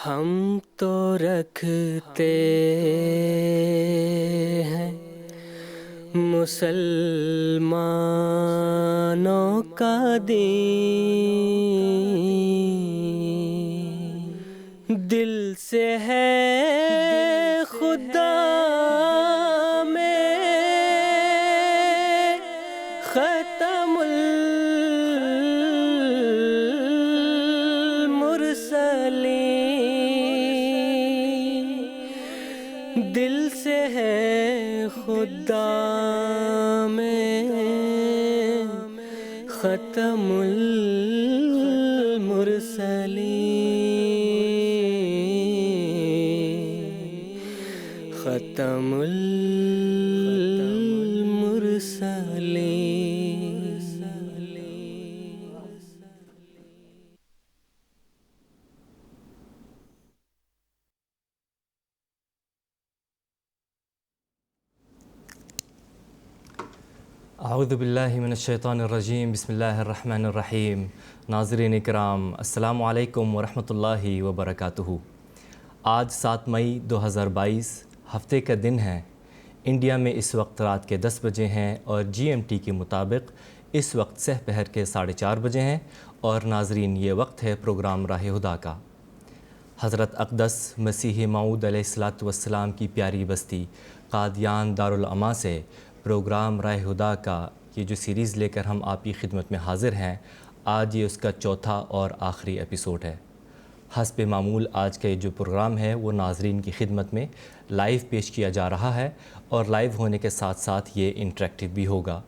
ہم تو رکھتے ہیں مسلمانوں کا دین، دل سے ہے خدا میں ختم المرسلین، دل سے ہے خدا میں ختم المرسلین، ختم المرسلین۔ اعوذ باللہ من الشیطان الرجیم، بسم اللہ الرحمن الرحیم۔ ناظرین اکرام، السلام علیکم ورحمۃ اللہ وبرکاتہ۔ آج 7 مئی 2022 ہفتے کا دن ہے۔ انڈیا میں اس وقت رات کے 10 بجے ہیں اور GMT کے مطابق اس وقت سہ پہر کے 4:30 بجے ہیں، اور ناظرین یہ وقت ہے پروگرام راہ ہدیٰ کا۔ حضرت اقدس مسیح موعود علیہ السلام کی پیاری بستی قادیان دارالاماں سے پروگرام راہ ہدیٰ کا یہ جو سیریز لے کر ہم آپ کی خدمت میں حاضر ہیں، آج یہ اس کا چوتھا اور آخری ایپیسوڈ ہے۔ حسب معمول آج کا یہ جو پروگرام ہے وہ ناظرین کی خدمت میں لائیو پیش کیا جا رہا ہے، اور لائیو ہونے کے ساتھ ساتھ یہ انٹریکٹیو بھی ہوگا،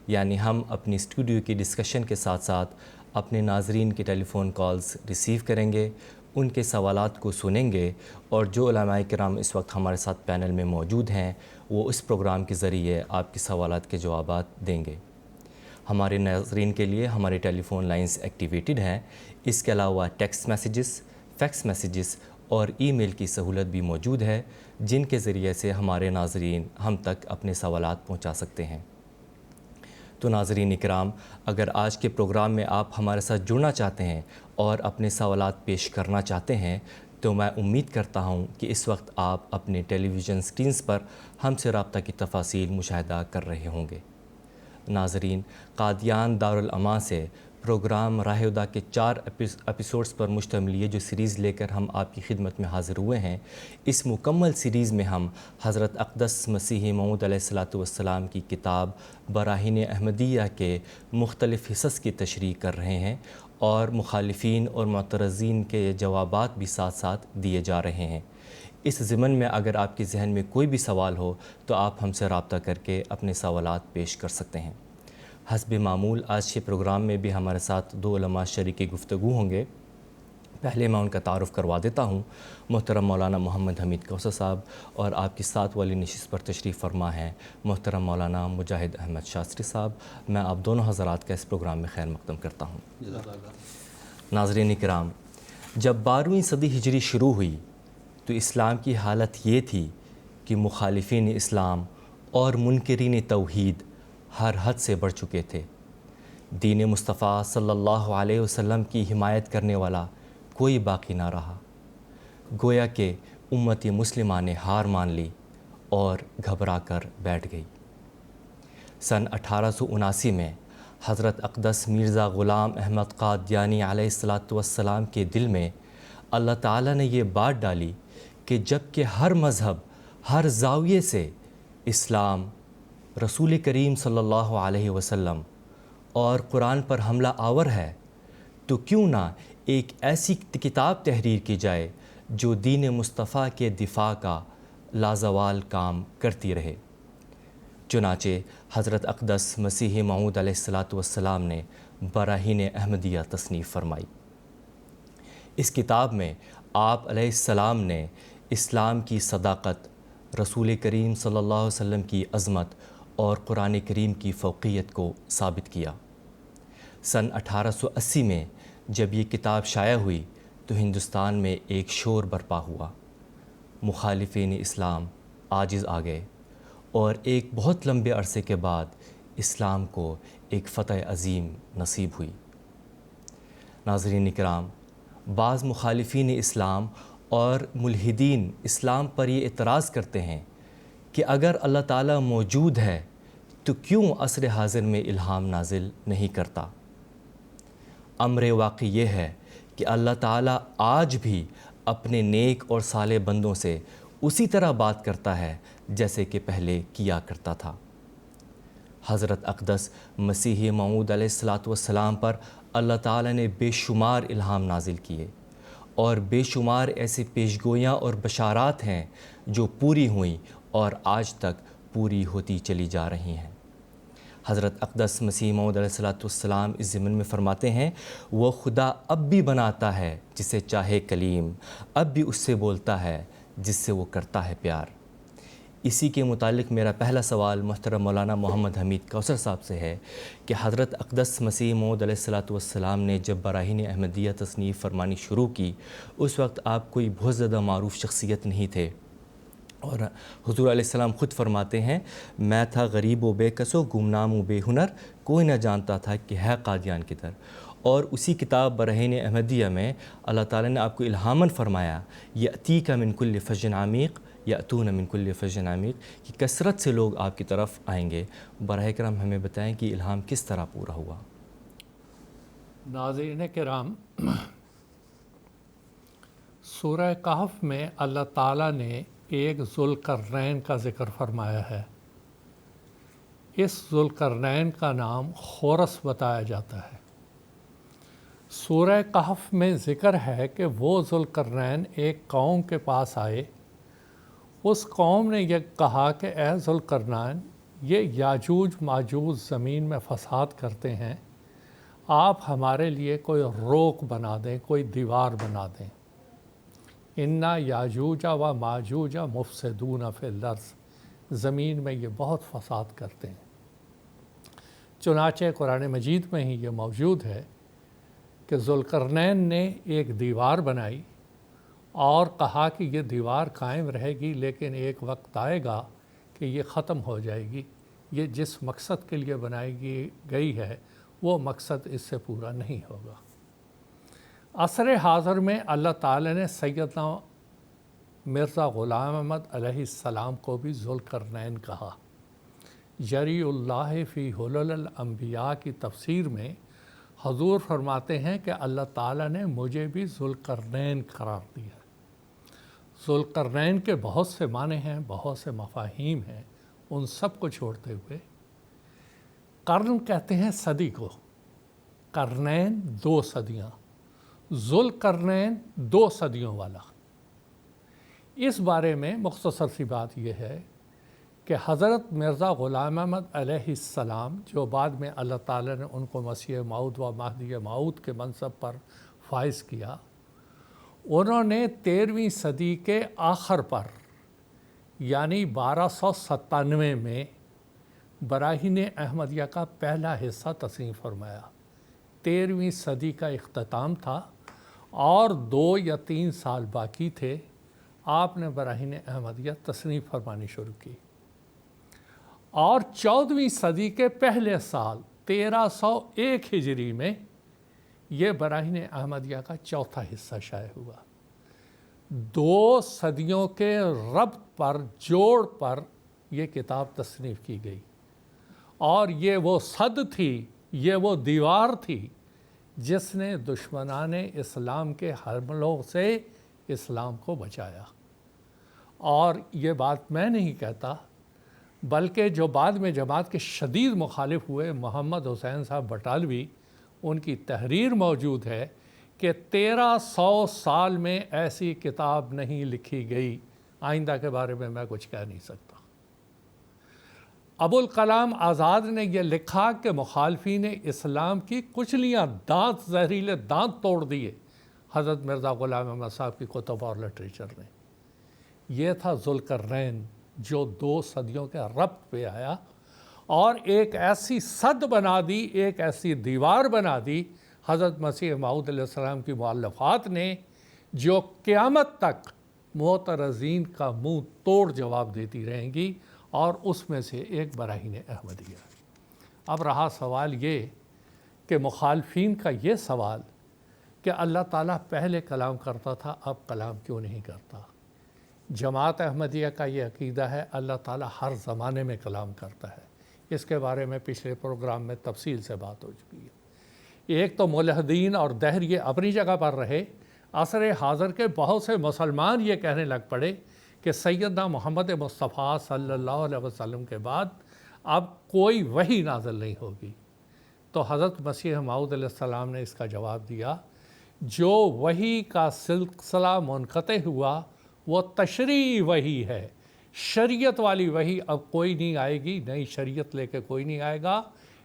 یعنی ہم اپنی اسٹوڈیو کی ڈسکشن کے ساتھ ساتھ اپنے ناظرین کے ٹیلی فون کالز ریسیو کریں گے، ان کے سوالات کو سنیں گے، اور جو علماء کرام اس وقت ہمارے ساتھ پینل میں موجود ہیں وہ اس پروگرام کے ذریعے آپ کے سوالات کے جوابات دیں گے۔ ہمارے ناظرین کے لیے ہمارے ٹیلی فون لائنز ایکٹیویٹڈ ہیں، اس کے علاوہ ٹیکسٹ میسیجز، فیکس میسیجز اور ای میل کی سہولت بھی موجود ہے، جن کے ذریعے سے ہمارے ناظرین ہم تک اپنے سوالات پہنچا سکتے ہیں۔ تو ناظرین اکرام، اگر آج کے پروگرام میں آپ ہمارے ساتھ جڑنا چاہتے ہیں اور اپنے سوالات پیش کرنا چاہتے ہیں، تو میں امید کرتا ہوں کہ اس وقت آپ اپنے ٹیلی ویژن سکرینز پر ہم سے رابطہ کی تفاصیل مشاہدہ کر رہے ہوں گے۔ ناظرین، قادیان دارالاماں سے پروگرام راہ ہدیٰ کے 4 ایپیسوڈز پر مشتمل یہ جو سیریز لے کر ہم آپ کی خدمت میں حاضر ہوئے ہیں، اس مکمل سیریز میں ہم حضرت اقدس مسیح موعود علیہ السلام کی کتاب براہین احمدیہ کے مختلف حصص کی تشریح کر رہے ہیں، اور مخالفین اور معترضین کے جوابات بھی ساتھ ساتھ دیے جا رہے ہیں۔ اس ضمن میں اگر آپ کے ذہن میں کوئی بھی سوال ہو تو آپ ہم سے رابطہ کر کے اپنے سوالات پیش کر سکتے ہیں۔ حسب معمول آج کے پروگرام میں بھی ہمارے ساتھ 2 علماء شریک گفتگو ہوں گے۔ پہلے میں ان کا تعارف کروا دیتا ہوں۔ محترم مولانا محمد حمید کوثر صاحب، اور آپ کی ساتھ والی نشست پر تشریف فرما ہیں محترم مولانا مجاہد احمد شاستری صاحب۔ میں آپ دونوں حضرات کا اس پروگرام میں خیر مقدم کرتا ہوں۔ ناظرین کرام، جب 12ویں صدی ہجری شروع ہوئی تو اسلام کی حالت یہ تھی کہ مخالفین اسلام اور منکرین توحید ہر حد سے بڑھ چکے تھے۔ دین مصطفیٰ صلی اللہ علیہ وسلم کی حمایت کرنے والا کوئی باقی نہ رہا۔ گویا کہ امت مسلمہ نے ہار مان لی اور گھبرا کر بیٹھ گئی۔ سن 1879 میں حضرت اقدس مرزا غلام احمد قادیانی علیہ السلام کے دل میں اللہ تعالیٰ نے یہ بات ڈالی کہ جب کہ ہر مذہب، ہر زاویے سے اسلام، رسول کریم صلی اللہ علیہ وسلم اور قرآن پر حملہ آور ہے، تو کیوں نہ ایک ایسی کتاب تحریر کی جائے جو دین مصطفیٰ کے دفاع کا لازوال کام کرتی رہے۔ چنانچہ حضرت اقدس مسیح موعود علیہ السلام نے براہین احمدیہ تصنیف فرمائی۔ اس کتاب میں آپ علیہ السلام نے اسلام کی صداقت، رسول کریم صلی اللہ علیہ وسلم کی عظمت اور قرآن کریم کی فوقیت کو ثابت کیا۔ سن 1880 میں جب یہ کتاب شائع ہوئی تو ہندوستان میں ایک شور برپا ہوا۔ مخالفین اسلام عاجز آ گئے، اور ایک بہت لمبے عرصے کے بعد اسلام کو ایک فتح عظیم نصیب ہوئی۔ ناظرین اکرام، بعض مخالفین اسلام اور ملحدین اسلام پر یہ اعتراض کرتے ہیں کہ اگر اللہ تعالیٰ موجود ہے تو کیوں عصر حاضر میں الہام نازل نہیں کرتا؟ امر واقعی یہ ہے کہ اللہ تعالیٰ آج بھی اپنے نیک اور صالح بندوں سے اسی طرح بات کرتا ہے جیسے کہ پہلے کیا کرتا تھا۔ حضرت اقدس مسیح موعود علیہ السلام پر اللہ تعالیٰ نے بے شمار الہام نازل کیے، اور بے شمار ایسے پیشگویاں اور بشارات ہیں جو پوری ہوئیں اور آج تک پوری ہوتی چلی جا رہی ہیں۔ حضرت اقدس مسیح موعود علیہ السلام اس ضمن میں فرماتے ہیں، وہ خدا اب بھی بناتا ہے جسے چاہے کلیم، اب بھی اس سے بولتا ہے جس سے وہ کرتا ہے پیار۔ اسی کے متعلق میرا پہلا سوال محترم مولانا محمد حمید کوثر صاحب سے ہے کہ حضرت اقدس مسیح موعود علیہ السلام نے جب براہین احمدیہ تصنیف فرمانی شروع کی، اس وقت آپ کوئی بہت زیادہ معروف شخصیت نہیں تھے، اور حضور علیہ السلام خود فرماتے ہیں، میں تھا غریب و بے کس و گمنام و بے ہنر، کوئی نہ جانتا تھا کہ ہے قادیان کدھر۔ اور اسی کتاب براہین احمدیہ میں اللہ تعالیٰ نے آپ کو الہاماً فرمایا، یأتیک من کل فج عمیق یأتون من کل فج عمیق، کہ کثرت سے لوگ آپ کی طرف آئیں گے۔ براہ کرم ہمیں بتائیں کہ الہام کس طرح پورا ہوا؟ ناظرین کرام، سورہ کہف میں اللہ تعالیٰ نے ایک ذوالقرنین کا ذکر فرمایا ہے۔ اس ذوالقرنین کا نام خورس بتایا جاتا ہے۔ سورہ کہف میں ذکر ہے کہ وہ ذوالقرنین ایک قوم کے پاس آئے، اس قوم نے یہ کہا کہ اے ذوالقرنین، یہ یاجوج ماجوج زمین میں فساد کرتے ہیں، آپ ہمارے لیے کوئی روک بنا دیں، کوئی دیوار بنا دیں۔ انا یاجوج و ماجوج مفسدون فی الارض، زمین میں یہ بہت فساد کرتے ہیں۔ چنانچہ قرآن مجید میں ہی یہ موجود ہے کہ ذوالقرنین نے ایک دیوار بنائی اور کہا کہ یہ دیوار قائم رہے گی، لیکن ایک وقت آئے گا کہ یہ ختم ہو جائے گی، یہ جس مقصد کے لیے بنائی گئی ہے وہ مقصد اس سے پورا نہیں ہوگا۔ عصر حاضر میں اللہ تعالیٰ نے سیدنا مرزا غلام احمد علیہ السلام کو بھی ذوالقرنین کہا۔ جری اللہ فی حلل الانبیاء کی تفسیر میں حضور فرماتے ہیں کہ اللہ تعالیٰ نے مجھے بھی ذوالقرنین قرار دیا۔ ذوالقرنین کے بہت سے معنی ہیں، بہت سے مفاہیم ہیں، ان سب کو چھوڑتے ہوئے قرن کہتے ہیں صدی کو، قرنین 2 صدیاں، ذوالقرنین 2 صدیوں والا۔ اس بارے میں مختصر سی بات یہ ہے کہ حضرت مرزا غلام احمد علیہ السلام، جو بعد میں اللہ تعالیٰ نے ان کو مسیح موعود و مہدی موعود کے منصب پر فائز کیا، انہوں نے 13ویں صدی کے آخر پر یعنی 1297 میں براہین احمدیہ کا پہلا حصہ تصنیف فرمایا۔ 13ویں صدی کا اختتام تھا اور 2 یا 3 سال باقی تھے، آپ نے براہین احمدیہ تصنیف فرمانی شروع کی، اور 14ویں صدی کے پہلے سال 1301 ہجری میں یہ براہین احمدیہ کا چوتھا حصہ شائع ہوا۔ 2 صدیوں کے ربط پر، جوڑ پر یہ کتاب تصنیف کی گئی، اور یہ وہ صد تھی، یہ وہ دیوار تھی جس نے دشمنان اسلام کے حملوں سے اسلام کو بچایا۔ اور یہ بات میں نہیں کہتا، بلکہ جو بعد میں جماعت کے شدید مخالف ہوئے محمد حسین صاحب بٹالوی، ان کی تحریر موجود ہے کہ 1300 سال میں ایسی کتاب نہیں لکھی گئی۔ آئندہ کے بارے میں کچھ کہہ نہیں سکتا۔ ابوالکلام آزاد نے یہ لکھا کہ مخالفین اسلام کی کچلیاں، دانت، زہریلے دانت توڑ دیے حضرت مرزا غلام احمد صاحب کی کتب اور لٹریچر نے۔ یہ تھا ذوالقرنین جو 2 صدیوں کے ربط پہ آیا اور ایک ایسی صد بنا دی، ایک ایسی دیوار بنا دی حضرت مسیح موعود علیہ السلام کی مؤلفات نے، جو قیامت تک معترضین کا منہ توڑ جواب دیتی رہیں گی، اور اس میں سے ایک براہین احمدیہ۔ اب رہا سوال یہ کہ مخالفین کا یہ سوال کہ اللہ تعالیٰ پہلے کلام کرتا تھا، اب کلام کیوں نہیں کرتا؟ جماعت احمدیہ کا یہ عقیدہ ہے اللہ تعالیٰ ہر زمانے میں کلام کرتا ہے۔ اس کے بارے میں پچھلے پروگرام میں تفصیل سے بات ہو چکی ہے۔ ایک تو ملحدین اور دہریے اپنی جگہ پر رہے، عصر حاضر کے بہت سے مسلمان یہ کہنے لگ پڑے کہ سیدنا محمد مصطفیٰ صلی اللہ علیہ وسلم کے بعد اب کوئی وحی نازل نہیں ہوگی۔ تو حضرت مسیح موعود علیہ السلام نے اس کا جواب دیا، جو وحی کا سلسلہ منقطع ہوا وہ تشریعی وحی ہے، شریعت والی وحی اب کوئی نہیں آئے گی، نئی شریعت لے کے کوئی نہیں آئے گا۔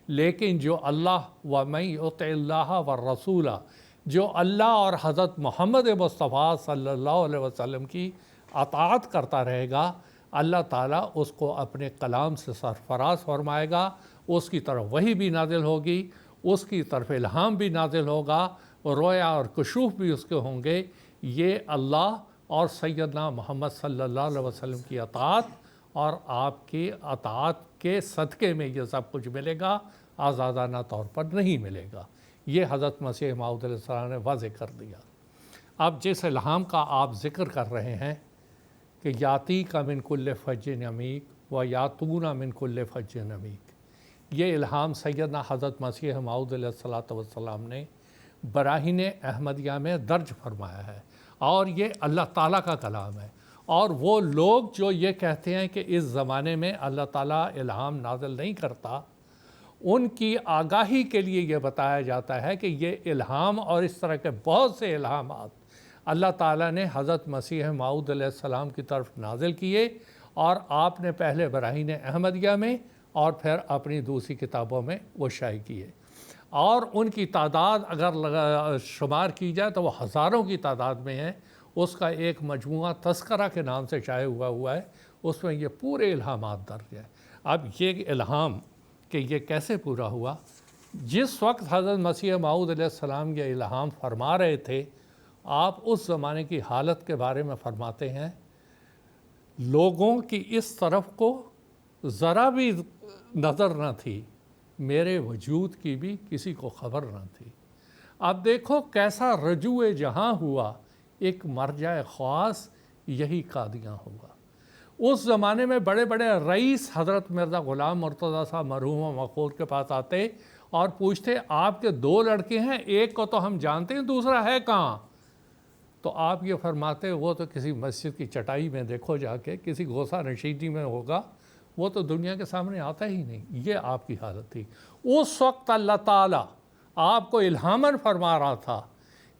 لیکن جو اللہ وَمَن یُطِعِ اللَّهَ وَالرَّسُولَ، جو اللہ اور حضرت محمد مصطفیٰ صلی اللہ علیہ وسلم کی اطاعت کرتا رہے گا، اللہ تعالیٰ اس کو اپنے کلام سے سرفراز فرمائے گا، اس کی طرف وحی بھی نازل ہوگی، اس کی طرف الہام بھی نازل ہوگا، رویا اور کشوف بھی اس کے ہوں گے۔ یہ اللہ اور سیدنا محمد صلی اللہ علیہ وسلم کی اطاعت اور آپ کی اطاعت کے صدقے میں یہ سب کچھ ملے گا، آزادانہ طور پر نہیں ملے گا۔ یہ حضرت مسیح موعود علیہ السلام نے واضح کر دیا۔ اب جس الہام کا آپ ذکر کر رہے ہیں کہ یاتی کا من کل فج عمیق و یاتون من کل فج عمیق، یہ الہام سیدنا حضرت مسیح موعود علیہ السلام نے براہین احمدیہ میں درج فرمایا ہے، اور یہ اللہ تعالیٰ کا کلام ہے۔ اور وہ لوگ جو یہ کہتے ہیں کہ اس زمانے میں اللہ تعالیٰ الہام نازل نہیں کرتا، ان کی آگاہی کے لیے یہ بتایا جاتا ہے کہ یہ الہام اور اس طرح کے بہت سے الہامات اللہ تعالیٰ نے حضرت مسیح موعود علیہ السلام کی طرف نازل کیے، اور آپ نے پہلے براہین احمدیہ میں اور پھر اپنی دوسری کتابوں میں وہ شائع کیے، اور ان کی تعداد اگر شمار کی جائے تو وہ ہزاروں کی تعداد میں ہے۔ اس کا ایک مجموعہ تذکرہ کے نام سے شائع ہوا ہے، اس میں یہ پورے الہامات درج ہیں۔ اب یہ الہام کہ یہ کیسے پورا ہوا، جس وقت حضرت مسیح موعود علیہ السلام یہ الہام فرما رہے تھے، آپ اس زمانے کی حالت کے بارے میں فرماتے ہیں، لوگوں کی اس طرف کو ذرا بھی نظر نہ تھی، میرے وجود کی بھی کسی کو خبر نہ تھی۔ اب دیکھو کیسا رجوع جہاں ہوا، ایک مرجع خاص یہی قادیاں ہوا۔ اس زمانے میں بڑے بڑے رئیس حضرت مرزا غلام مرتضیٰ صاحب مرحوم و مغفور کے پاس آتے اور پوچھتے، آپ کے 2 لڑکے ہیں، ایک کو تو ہم جانتے ہیں، دوسرا ہے کہاں؟ تو آپ یہ فرماتے، وہ تو کسی مسجد کی چٹائی میں دیکھو جا کے، کسی گوسہ نشیدی میں ہوگا، وہ تو دنیا کے سامنے آتا ہی نہیں۔ یہ آپ کی حالت تھی۔ اس وقت اللہ تعالیٰ آپ کو الہاماً فرما رہا تھا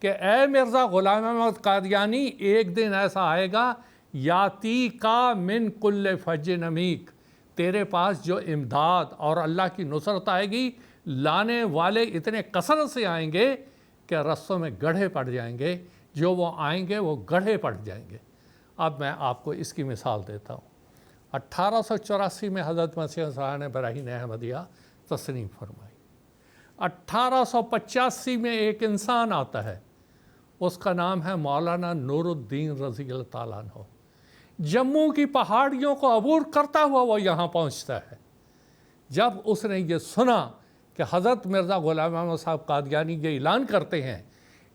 کہ اے مرزا غلام احمد قادیانی، ایک دن ایسا آئے گا، یاتی کا من کل فج عمیق، تیرے پاس جو امداد اور اللہ کی نصرت آئے گی، لانے والے اتنے کثرت سے آئیں گے کہ رستوں میں گڑھے پڑ جائیں گے، جو وہ آئیں گے وہ گڑھے پڑ جائیں گے۔ اب میں آپ کو اس کی مثال دیتا ہوں۔ 1884 میں حضرت مسیح صاحب نے براہین احمدیہ تسلیم فرمائی۔ 1885 میں ایک انسان آتا ہے، اس کا نام ہے مولانا نور الدین رضی اللہ تعالیٰ عنہ۔ جموں کی پہاڑیوں کو عبور کرتا ہوا وہ یہاں پہنچتا ہے۔ جب اس نے یہ سنا کہ حضرت مرزا غلام احمد صاحب قادیانی یہ اعلان کرتے ہیں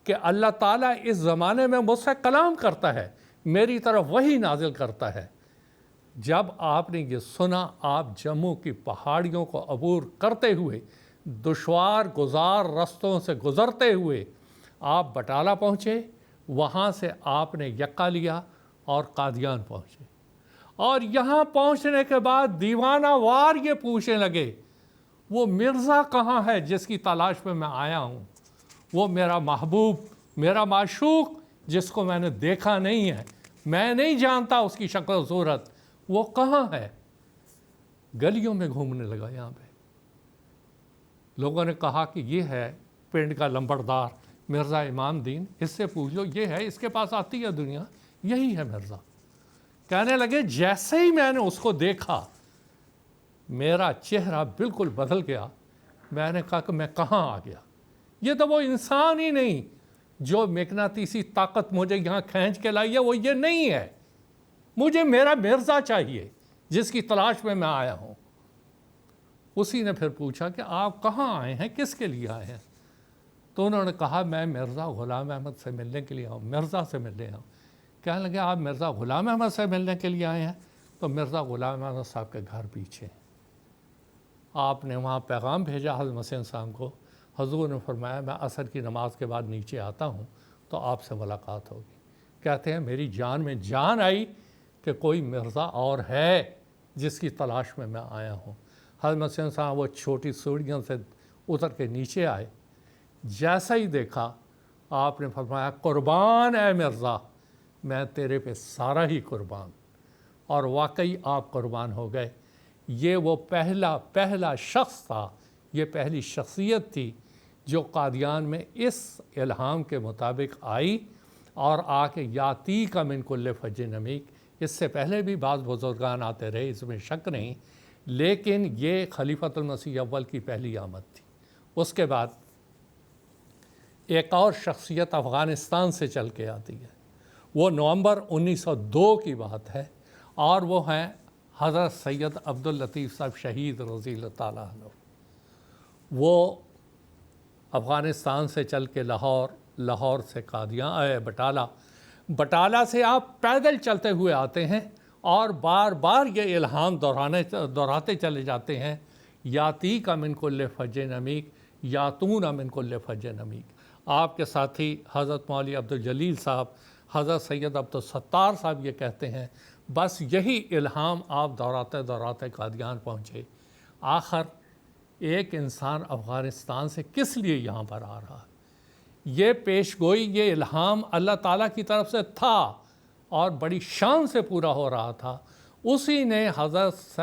کہ اللہ تعالیٰ اس زمانے میں مجھ سے کلام کرتا ہے، میری طرف وحی نازل کرتا ہے، جب آپ نے یہ سنا، آپ جموں کی پہاڑیوں کو عبور کرتے ہوئے، دشوار گزار رستوں سے گزرتے ہوئے آپ بٹالہ پہنچے، وہاں سے آپ نے یکا لیا اور قادیان پہنچے، اور یہاں پہنچنے کے بعد دیوانہ وار یہ پوچھنے لگے، وہ مرزا کہاں ہے جس کی تلاش میں آیا ہوں؟ وہ میرا محبوب، میرا معشوق جس کو میں نے دیکھا نہیں ہے، میں نہیں جانتا اس کی شکل و صورت، وہ کہاں ہے؟ گلیوں میں گھومنے لگا یہاں پہ۔ لوگوں نے کہا کہ یہ ہے پنڈ کا لمبردار مرزا امام دین، اس سے پوچھ لو، یہ ہے، اس کے پاس آتی ہے دنیا، یہی ہے مرزا۔ کہنے لگے جیسے ہی میں نے اس کو دیکھا میرا چہرہ بالکل بدل گیا، میں نے کہا کہ میں کہاں آ گیا، یہ تو وہ انسان ہی نہیں، جو مقناطیسی طاقت مجھے یہاں کھینچ کے لائی ہے وہ یہ نہیں ہے، مجھے میرا مرزا چاہیے جس کی تلاش میں آیا ہوں۔ اسی نے پھر پوچھا کہ آپ کہاں آئے ہیں، کس کے لیے آئے ہیں؟ تو انہوں نے کہا میں مرزا غلام احمد سے ملنے کے لیے آؤں، مرزا سے ملنے آؤں۔ کہنے لگے آپ مرزا غلام احمد سے ملنے کے لیے آئے ہیں؟ تو مرزا غلام احمد صاحب کے گھر پیچھے آپ نے وہاں پیغام بھیجا حضرت مسیح السلام کو۔ حضور نے فرمایا میں عصر کی نماز کے بعد نیچے آتا ہوں تو آپ سے ملاقات ہوگی۔ کہتے ہیں میری جان میں جان آئی کہ کوئی مرزا اور ہے جس کی تلاش میں آیا ہوں۔ حضرت مسیح السلام وہ چھوٹی سیڑھیوں سے اتر کے نیچے آئے، جیسا ہی دیکھا آپ نے فرمایا قربان اے مرزا، میں تیرے پہ سارا ہی قربان۔ اور واقعی آپ قربان ہو گئے۔ یہ وہ پہلا شخص تھا، یہ پہلی شخصیت تھی جو قادیان میں اس الہام کے مطابق آئی اور آ کے یاتی کا من کل فج عمیق۔ اس سے پہلے بھی بعض بزرگان آتے رہے، اس میں شک نہیں، لیکن یہ خلیفۃ المسیح اول کی پہلی آمد تھی۔ اس کے بعد ایک اور شخصیت افغانستان سے چل کے آتی ہے، وہ نومبر 1902 کی بات ہے، اور وہ ہیں حضرت سید عبداللطیف صاحب شہید رضی اللہ تعالیٰ عنہ۔ وہ افغانستان سے چل کے لاہور سے قادیان بٹالہ سے آپ پیدل چلتے ہوئے آتے ہیں اور بار بار یہ الہام دہراتے چلے جاتے ہیں، یاتی کا من کل فج عمیق، یاتون من کل فج عمیق۔ آپ کے ساتھی حضرت مولوی عبدالجلیل صاحب، حضرت سید عبدالستار صاحب یہ کہتے ہیں بس یہی الہام آپ دہراتے قادیان پہنچے۔ آخر ایک انسان افغانستان سے کس لیے یہاں پر آ رہا ہے؟ یہ پیش گوئی، یہ الہام اللہ تعالیٰ کی طرف سے تھا اور بڑی شان سے پورا ہو رہا تھا۔ اسی نے حضرت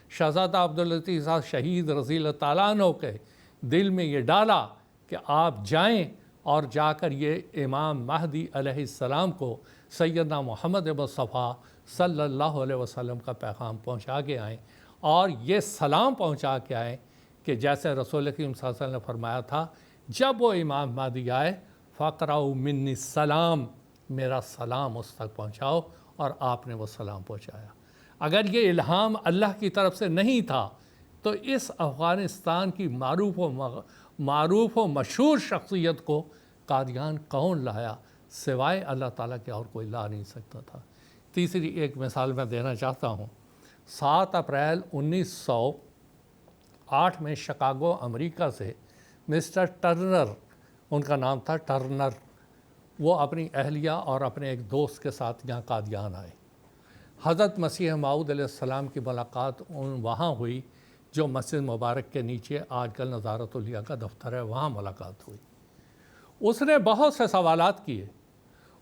شہزادہ عبداللطیف صاحب شہید رضی اللہ تعالیٰ عنہ کے دل میں یہ ڈالا کہ آپ جائیں اور جا کر یہ امام مہدی علیہ السلام کو سیدنا محمد مصطفیٰ صلی اللہ علیہ وسلم کا پیغام پہنچا کے آئیں، اور یہ سلام پہنچا کے آئیں کہ جیسے رسول کریم صلی اللہ علیہ وسلم نے فرمایا تھا جب وہ امام مہدی آئے فقرؤ منی السلام، میرا سلام اس تک پہنچاؤ، اور آپ نے وہ سلام پہنچایا۔ اگر یہ الہام اللہ کی طرف سے نہیں تھا تو اس افغانستان کی معروف و مشہور شخصیت کو قادیان کون لایا؟ سوائے اللہ تعالیٰ کے اور کوئی لا نہیں سکتا تھا۔ تیسری ایک مثال میں دینا چاہتا ہوں۔ 7 اپریل 1908 میں شکاگو امریکہ سے مسٹر ٹرنر، ان کا نام تھا ٹرنر، وہ اپنی اہلیہ اور اپنے ایک دوست کے ساتھ یہاں قادیان آئے۔ حضرت مسیح موعود علیہ السلام کی ملاقات وہاں ہوئی، جو مسجد مبارک کے نیچے آج کل نظارت الیاء کا دفتر ہے، وہاں ملاقات ہوئی۔ اس نے بہت سے سوالات کیے۔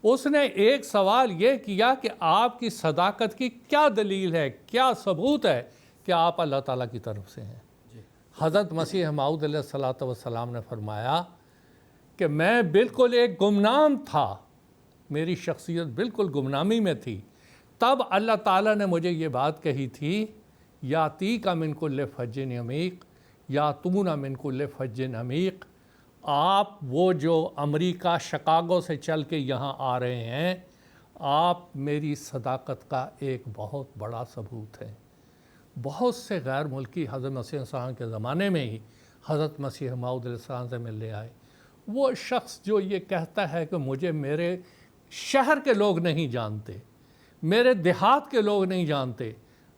اس نے ایک سوال یہ کیا کہ آپ کی صداقت کی کیا دلیل ہے، کیا ثبوت ہے کہ آپ اللہ تعالیٰ کی طرف سے ہیں؟ حضرت مسیح موعود علیہ السلام نے فرمایا کہ میں بالکل ایک گمنام تھا، میری شخصیت بالکل گمنامی میں تھی، تب اللہ تعالیٰ نے مجھے یہ بات کہی تھی یاتی کا من کل فج عمیق، یاتون من کل فج عمیق۔ آپ وہ جو امریکہ شکاگو سے چل کے یہاں آ رہے ہیں، آپ میری صداقت کا ایک بہت بڑا ثبوت ہے۔ بہت سے غیر ملکی حضرت مسیح السلام کے زمانے میں ہی حضرت مسیح موعود علیہ السلام سے ملنے آئے۔ وہ شخص جو یہ کہتا ہے کہ مجھے میرے شہر کے لوگ نہیں جانتے، میرے دیہات کے لوگ نہیں جانتے،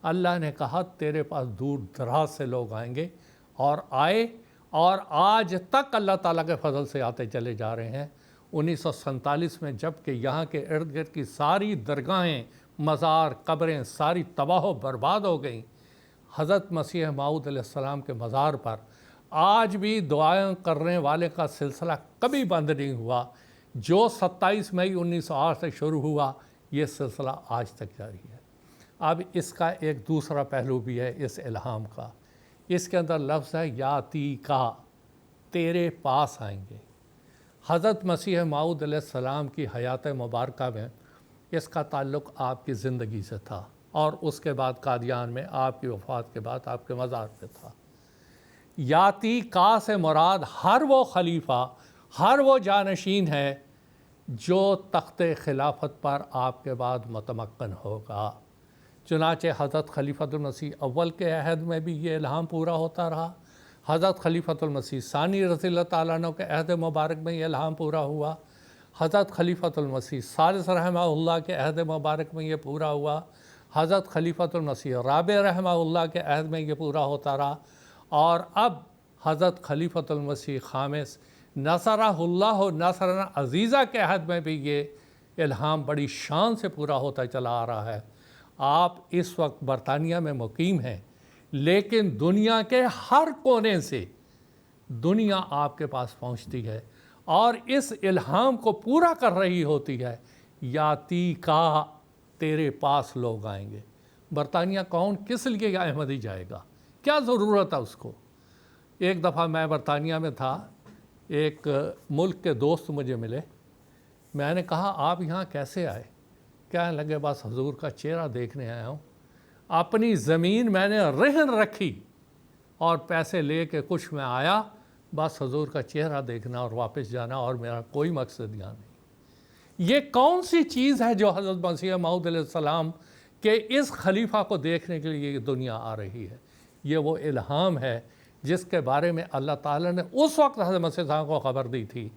اللہ نے کہا تیرے پاس دور دراز سے لوگ آئیں گے، اور آئے، اور آج تک اللہ تعالیٰ کے فضل سے آتے چلے جا رہے ہیں۔ 1947 میں جب کہ یہاں کے ارد گرد کی ساری درگاہیں، مزار، قبریں ساری تباہ و برباد ہو گئیں، حضرت مسیح موعود علیہ السلام کے مزار پر آج بھی دعائیں کرنے والے کا سلسلہ کبھی بند نہیں ہوا۔ جو 27 مئی 1908 سے شروع ہوا، یہ سلسلہ آج تک جاری ہے۔ اب اس کا ایک دوسرا پہلو بھی ہے اس الہام کا۔ اس کے اندر لفظ ہے یاتی کا، تیرے پاس آئیں گے۔ حضرت مسیح موعود علیہ السلام کی حیات مبارکہ میں اس کا تعلق آپ کی زندگی سے تھا، اور اس کے بعد قادیان میں آپ کی وفات کے بعد آپ کے مزار پہ تھا۔ یاتی کا سے مراد ہر وہ خلیفہ، ہر وہ جانشین ہے جو تخت خلافت پر آپ کے بعد متمکن ہوگا۔ چنانچہ حضرت خلیفۃ المسیح اول کے عہد میں بھی یہ الہام پورا ہوتا رہا، حضرت خلیفۃ المسیح ثانی رضی اللہ تعالیٰ عنہ کے عہد مبارک میں یہ الہام پورا ہوا، حضرت خلیفۃ المسیح ثالث رحمہ اللہ کے عہد مبارک میں یہ پورا ہوا، حضرت خلیفۃ المسیح رابع رحمہ اللہ کے عہد میں یہ پورا ہوتا رہا، اور اب حضرت خلیفۃ المسیح خامس نصرہ اللہ نصرا عزیزہ کے عہد میں بھی یہ الہام بڑی شان سے پورا ہوتا چلا آ رہا ہے۔ آپ اس وقت برطانیہ میں مقیم ہیں، لیکن دنیا کے ہر کونے سے دنیا آپ کے پاس پہنچتی ہے اور اس الہام کو پورا کر رہی ہوتی ہے۔ یاتی کا تیرے پاس لوگ آئیں گے۔ برطانیہ کون کس لیے احمدی جائے گا؟ کیا ضرورت ہے اس کو؟ ایک دفعہ میں برطانیہ میں تھا، ایک ملک کے دوست مجھے ملے، میں نے کہا آپ یہاں کیسے آئے؟ کہنے لگے بس حضور کا چہرہ دیکھنے آیا ہوں، اپنی زمین میں نے رہن رکھی اور پیسے لے کے کچھ میں آیا، بس حضور کا چہرہ دیکھنا اور واپس جانا، اور میرا کوئی مقصد یہاں نہیں۔ یہ کون سی چیز ہے جو حضرت مسیح موعود علیہ السلام کے اس خلیفہ کو دیکھنے کے لیے یہ دنیا آ رہی ہے؟ یہ وہ الہام ہے جس کے بارے میں اللہ تعالیٰ نے اس وقت حضرت مسیح صاحب کو خبر دی تھی،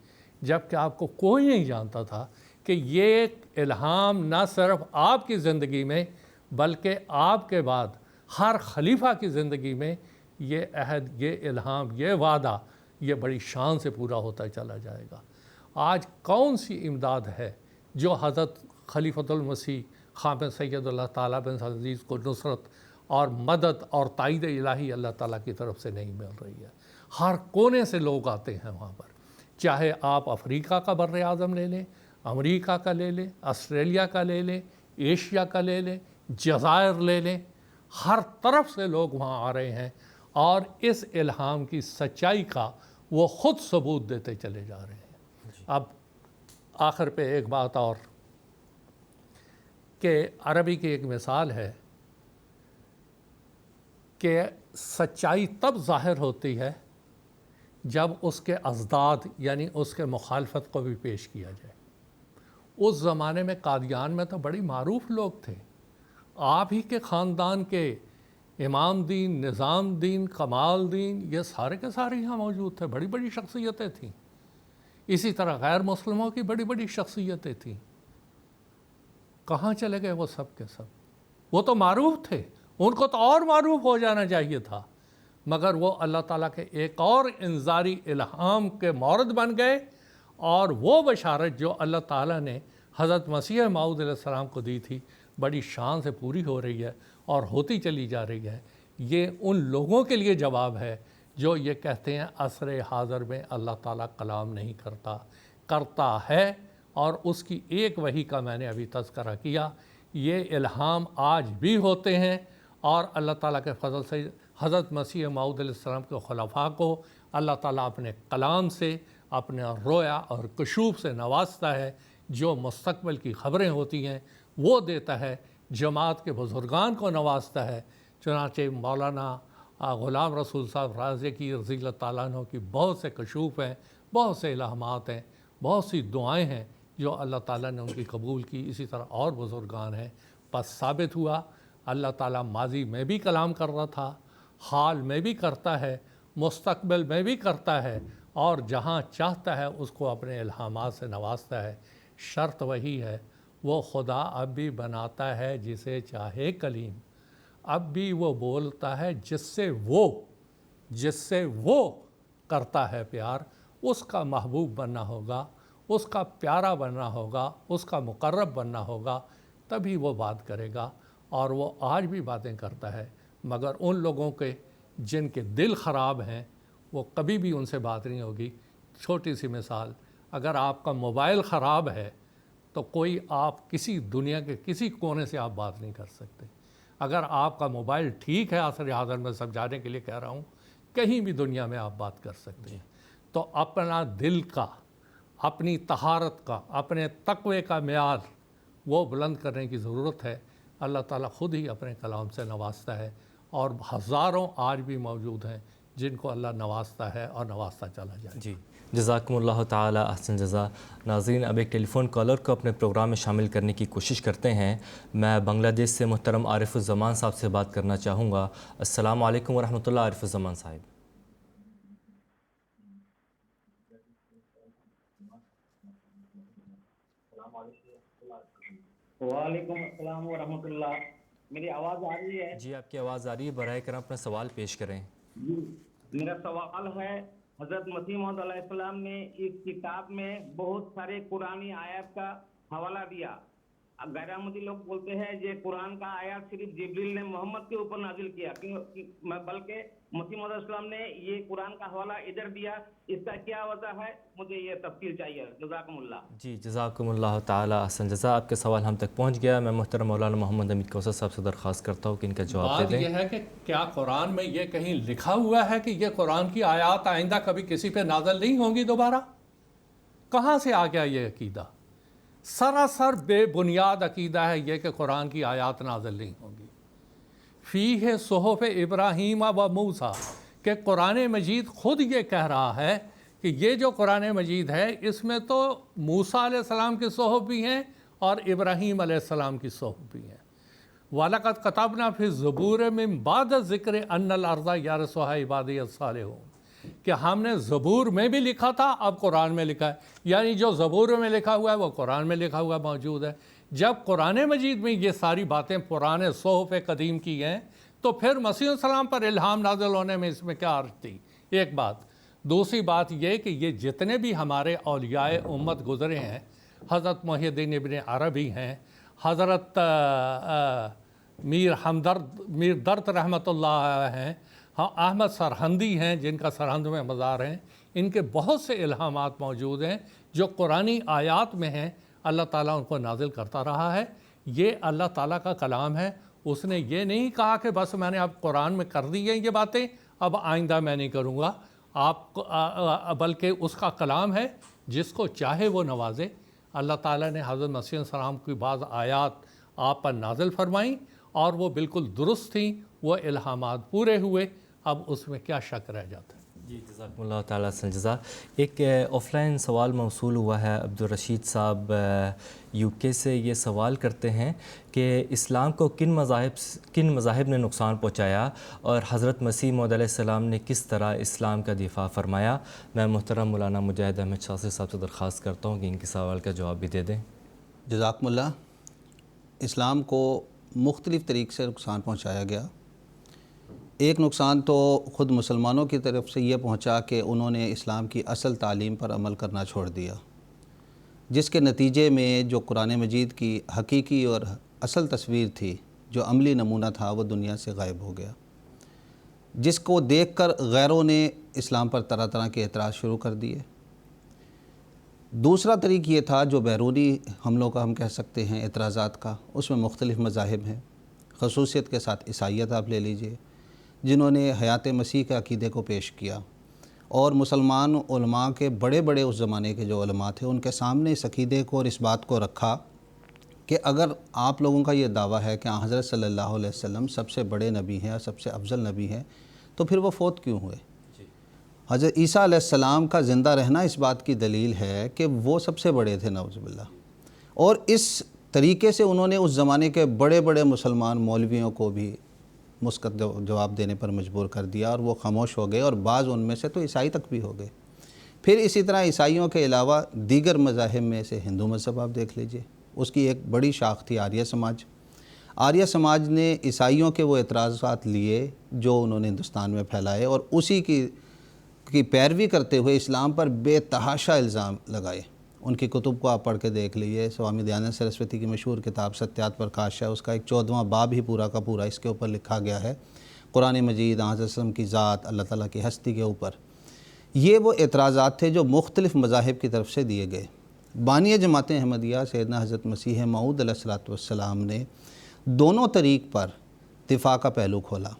جبکہ آپ کو کوئی نہیں جانتا تھا کہ یہ الہام نہ صرف آپ کی زندگی میں بلکہ آپ کے بعد ہر خلیفہ کی زندگی میں یہ عہد، یہ الہام، یہ وعدہ، یہ بڑی شان سے پورا ہوتا چلا جائے گا۔ آج کون سی امداد ہے جو حضرت خلیفۃ المسیح خامس سید اللہ تعالیٰ بن عزیز کو نصرت اور مدد اور تائید الہی اللہ تعالیٰ کی طرف سے نہیں مل رہی ہے؟ ہر کونے سے لوگ آتے ہیں وہاں پر، چاہے آپ افریقہ کا بر اعظم لے لیں، امریکہ کا لے لیں، آسٹریلیا کا لے لیں، ایشیا کا لے لیں، جزائر لے لیں، ہر طرف سے لوگ وہاں آ رہے ہیں اور اس الہام کی سچائی کا وہ خود ثبوت دیتے چلے جا رہے ہیں۔ اب آخر پہ ایک بات اور کہ عربی کی ایک مثال ہے کہ سچائی تب ظاہر ہوتی ہے جب اس کے اضداد یعنی اس کے مخالفت کو بھی پیش کیا جائے۔ اس زمانے میں قادیان میں تو بڑی معروف لوگ تھے، آپ ہی کے خاندان کے امام دین، نظام دین، کمال دین، یہ سارے کے سارے یہاں موجود تھے، بڑی بڑی شخصیتیں تھیں۔ اسی طرح غیر مسلموں کی بڑی بڑی شخصیتیں تھیں۔ کہاں چلے گئے وہ سب کے سب؟ وہ تو معروف تھے، ان کو تو اور معروف ہو جانا چاہیے تھا، مگر وہ اللہ تعالیٰ کے ایک اور انذاری الہام کے مورد بن گئے، اور وہ بشارت جو اللہ تعالیٰ نے حضرت مسیح موعود علیہ السلام کو دی تھی بڑی شان سے پوری ہو رہی ہے اور ہوتی چلی جا رہی ہے۔ یہ ان لوگوں کے لیے جواب ہے جو یہ کہتے ہیں عصر حاضر میں اللہ تعالیٰ کلام نہیں کرتا ہے، اور اس کی ایک وحی کا میں نے ابھی تذکرہ کیا۔ یہ الہام آج بھی ہوتے ہیں، اور اللہ تعالیٰ کے فضل سے حضرت مسیح موعود علیہ السلام کے خلفاء کو اللہ تعالیٰ اپنے کلام سے، اپنے رویا اور کشوف سے نوازتا ہے، جو مستقبل کی خبریں ہوتی ہیں وہ دیتا ہے، جماعت کے بزرگان کو نوازتا ہے۔ چنانچہ مولانا غلام رسول صاحب رازی کی رضی اللہ تعالیٰ عنہ کی بہت سے کشوف ہیں، بہت سے الہامات ہیں، بہت سی دعائیں ہیں جو اللہ تعالیٰ نے ان کی قبول کی۔ اسی طرح اور بزرگان ہیں۔ پس ثابت ہوا اللہ تعالیٰ ماضی میں بھی کلام کر رہا تھا، حال میں بھی کرتا ہے، مستقبل میں بھی کرتا ہے، اور جہاں چاہتا ہے اس کو اپنے الہامات سے نوازتا ہے۔ شرط وہی ہے، وہ خدا اب بھی بناتا ہے جسے چاہے کلیم، اب بھی وہ بولتا ہے جس سے وہ کرتا ہے پیار، اس کا محبوب بننا ہوگا، اس کا پیارا بننا ہوگا، اس کا مقرب بننا ہوگا، تبھی وہ بات کرے گا۔ اور وہ آج بھی باتیں کرتا ہے، مگر ان لوگوں کے جن کے دل خراب ہیں وہ کبھی بھی ان سے بات نہیں ہوگی۔ چھوٹی سی مثال، اگر آپ کا موبائل خراب ہے تو کوئی آپ کسی دنیا کے کسی کونے سے آپ بات نہیں کر سکتے۔ اگر آپ کا موبائل ٹھیک ہے، عصر حاضر میں سمجھانے کے لیے کہہ رہا ہوں، کہیں بھی دنیا میں آپ بات کر سکتے ہیں۔ تو اپنا دل کا، اپنی طہارت کا، اپنے تقوی کا معیار وہ بلند کرنے کی ضرورت ہے۔ اللہ تعالیٰ خود ہی اپنے کلام سے نوازتا ہے، اور ہزاروں آج بھی موجود ہیں جن کو اللہ نوازتا ہے اور نوازتا چلا جائے۔ جی، جزاکم اللہ تعالی احسن جزا۔ ناظرین، اب ایک ٹیلی فون کالر کو اپنے پروگرام میں شامل کرنے کی کوشش کرتے ہیں۔ میں بنگلہ دیش سے محترم عارف الزمان صاحب سے بات کرنا چاہوں گا۔ السلام علیکم ورحمۃ اللہ۔ عارف الزمان صاحب، وعلیکم السلام ورحمۃ اللہ. میری آواز آ رہی ہے؟ جی آپ کی آواز آ رہی ہے، براہ کرم اپنا سوال پیش کریں. جی، میرا سوال ہے، حضرت مسیح موعود علیہ السلام نے اس کتاب میں بہت سارے قرآنی آیات کا حوالہ دیا. اب غیر احمدی لوگ بولتے ہیں یہ قرآن کا آیات صرف جبریل نے محمد کے اوپر نازل کیا، بلکہ مسیح موعود علیہ السلام نے یہ قرآن کا حوالہ ادھر دیا. اس کا کیا وجہ ہے؟ مجھے یہ تفصیل چاہیے. جزاکم اللہ. جی جزاکم اللہ تعالی احسن جزا. آپ کے سوال ہم تک پہنچ گیا. میں محترم مولانا محمد حمید کوثر صاحب سے درخواست کرتا ہوں کہ ان کا جواب دے بات دیں. یہ ہے کہ کیا قرآن میں یہ کہیں لکھا ہوا ہے کہ یہ قرآن کی آیات آئندہ کبھی کسی پہ نازل نہیں ہوں گی دوبارہ؟ کہاں سے آ گیا یہ عقیدہ؟ سراسر بے بنیاد عقیدہ ہے یہ کہ قرآن کی آیات نازل نہیں ہوں گی. فیہ صحف ابراہیم و موسیٰ، کہ قرآن مجید خود یہ کہہ رہا ہے کہ یہ جو قرآن مجید ہے اس میں تو موسیٰ علیہ السلام کی صحف بھی ہیں اور ابراہیم علیہ السلام کی صحف بھی ہیں. وَلَقَدْ كَتَبْنَا فِي الزُّبُورِ مِن بَعْدِ الذِّكْرِ أَنَّ الْأَرْضَ يَرِثُهَا عِبَادِيَ الصَّالِحُونَ، کہ ہم نے زبور میں بھی لکھا تھا، اب قرآن میں لکھا ہے. یعنی جو زبور میں لکھا ہوا ہے وہ قرآن میں لکھا ہوا موجود ہے. جب قرآن مجید میں یہ ساری باتیں پرانے صحف قدیم کی ہیں تو پھر مسیح السلام پر الہام نازل ہونے میں اس میں کیا عرض تھی؟ ایک بات. دوسری بات یہ کہ یہ جتنے بھی ہمارے اولیاء امت گزرے ہیں، حضرت محی الدین ابن عربی ہیں، حضرت میر درد رحمۃ اللہ ہیں، احمد سرہندی ہیں جن کا سرہند میں مزار ہیں، ان کے بہت سے الہامات موجود ہیں جو قرآنی آیات میں ہیں. اللہ تعالیٰ ان کو نازل کرتا رہا ہے. یہ اللہ تعالیٰ کا کلام ہے. اس نے یہ نہیں کہا کہ بس میں نے اب قرآن میں کر دی ہیں یہ باتیں، اب آئندہ میں نہیں کروں گا. بلکہ اس کا کلام ہے، جس کو چاہے وہ نوازے. اللہ تعالیٰ نے حضرت مسیح علیہ السلام کی بعض آیات آپ پر نازل فرمائیں اور وہ بالکل درست تھیں، وہ الہامات پورے ہوئے. اب اس میں کیا شک رہ جاتا ہے؟ جی جزاکم اللہ تعالیٰ احسن جزا. ایک آف لائن سوال موصول ہوا ہے. عبدالرشید صاحب یو کے سے یہ سوال کرتے ہیں کہ اسلام کو کن مذاہب نے نقصان پہنچایا اور حضرت مسیح موعود علیہ السلام نے کس طرح اسلام کا دفاع فرمایا؟ میں محترم مولانا مجاہد احمد شاہ صاحب سے درخواست کرتا ہوں کہ ان کے سوال کا جواب بھی دے دیں. جزاکم اللہ. اسلام کو مختلف طریق سے نقصان پہنچایا گیا. ایک نقصان تو خود مسلمانوں کی طرف سے یہ پہنچا کہ انہوں نے اسلام کی اصل تعلیم پر عمل کرنا چھوڑ دیا، جس کے نتیجے میں جو قرآن مجید کی حقیقی اور اصل تصویر تھی، جو عملی نمونہ تھا، وہ دنیا سے غائب ہو گیا، جس کو دیکھ کر غیروں نے اسلام پر طرح طرح کے اعتراض شروع کر دیے. دوسرا طریق یہ تھا جو بیرونی حملوں کا ہم کہہ سکتے ہیں، اعتراضات کا. اس میں مختلف مذاہب ہیں، خصوصیت کے ساتھ عیسائیت آپ لے لیجئے، جنہوں نے حیات مسیح کے عقیدے کو پیش کیا، اور مسلمان علماء کے بڑے بڑے اس زمانے کے جو علماء تھے ان کے سامنے اس عقیدے کو اور اس بات کو رکھا کہ اگر آپ لوگوں کا یہ دعویٰ ہے کہ حضرت صلی اللہ علیہ وسلم سب سے بڑے نبی ہیں اور سب سے افضل نبی ہیں، تو پھر وہ فوت کیوں ہوئے؟ حضرت عیسیٰ علیہ السلام کا زندہ رہنا اس بات کی دلیل ہے کہ وہ سب سے بڑے تھے، نعوذ باللہ. اور اس طریقے سے انہوں نے اس زمانے کے بڑے بڑے مسلمان مولویوں کو بھی مثبت جواب دینے پر مجبور کر دیا، اور وہ خاموش ہو گئے، اور بعض ان میں سے تو عیسائی تک بھی ہو گئے. پھر اسی طرح عیسائیوں کے علاوہ دیگر مذاہب میں سے ہندو مذہب آپ دیکھ لیجئے، اس کی ایک بڑی شاخ تھی آریہ سماج. آریہ سماج نے عیسائیوں کے وہ اعتراضات لیے جو انہوں نے ہندوستان میں پھیلائے، اور اسی کی پیروی کرتے ہوئے اسلام پر بے تحاشا الزام لگائے. ان کی کتب کو آپ پڑھ کے دیکھ لیجئے. سوامی دیانند سرسوتی کی مشہور کتاب ستیات پرکاش ہے، اس کا ایک 14واں باب ہی پورا کا پورا اس کے اوپر لکھا گیا ہے، قرآن مجید حضرت وسلم کی ذات، اللہ تعالیٰ کی ہستی کے اوپر. یہ وہ اعتراضات تھے جو مختلف مذاہب کی طرف سے دیے گئے. بانی جماعت احمدیہ سیدنا حضرت مسیح موعود علیہ السلام نے دونوں طریق پر دفاع کا پہلو کھولا.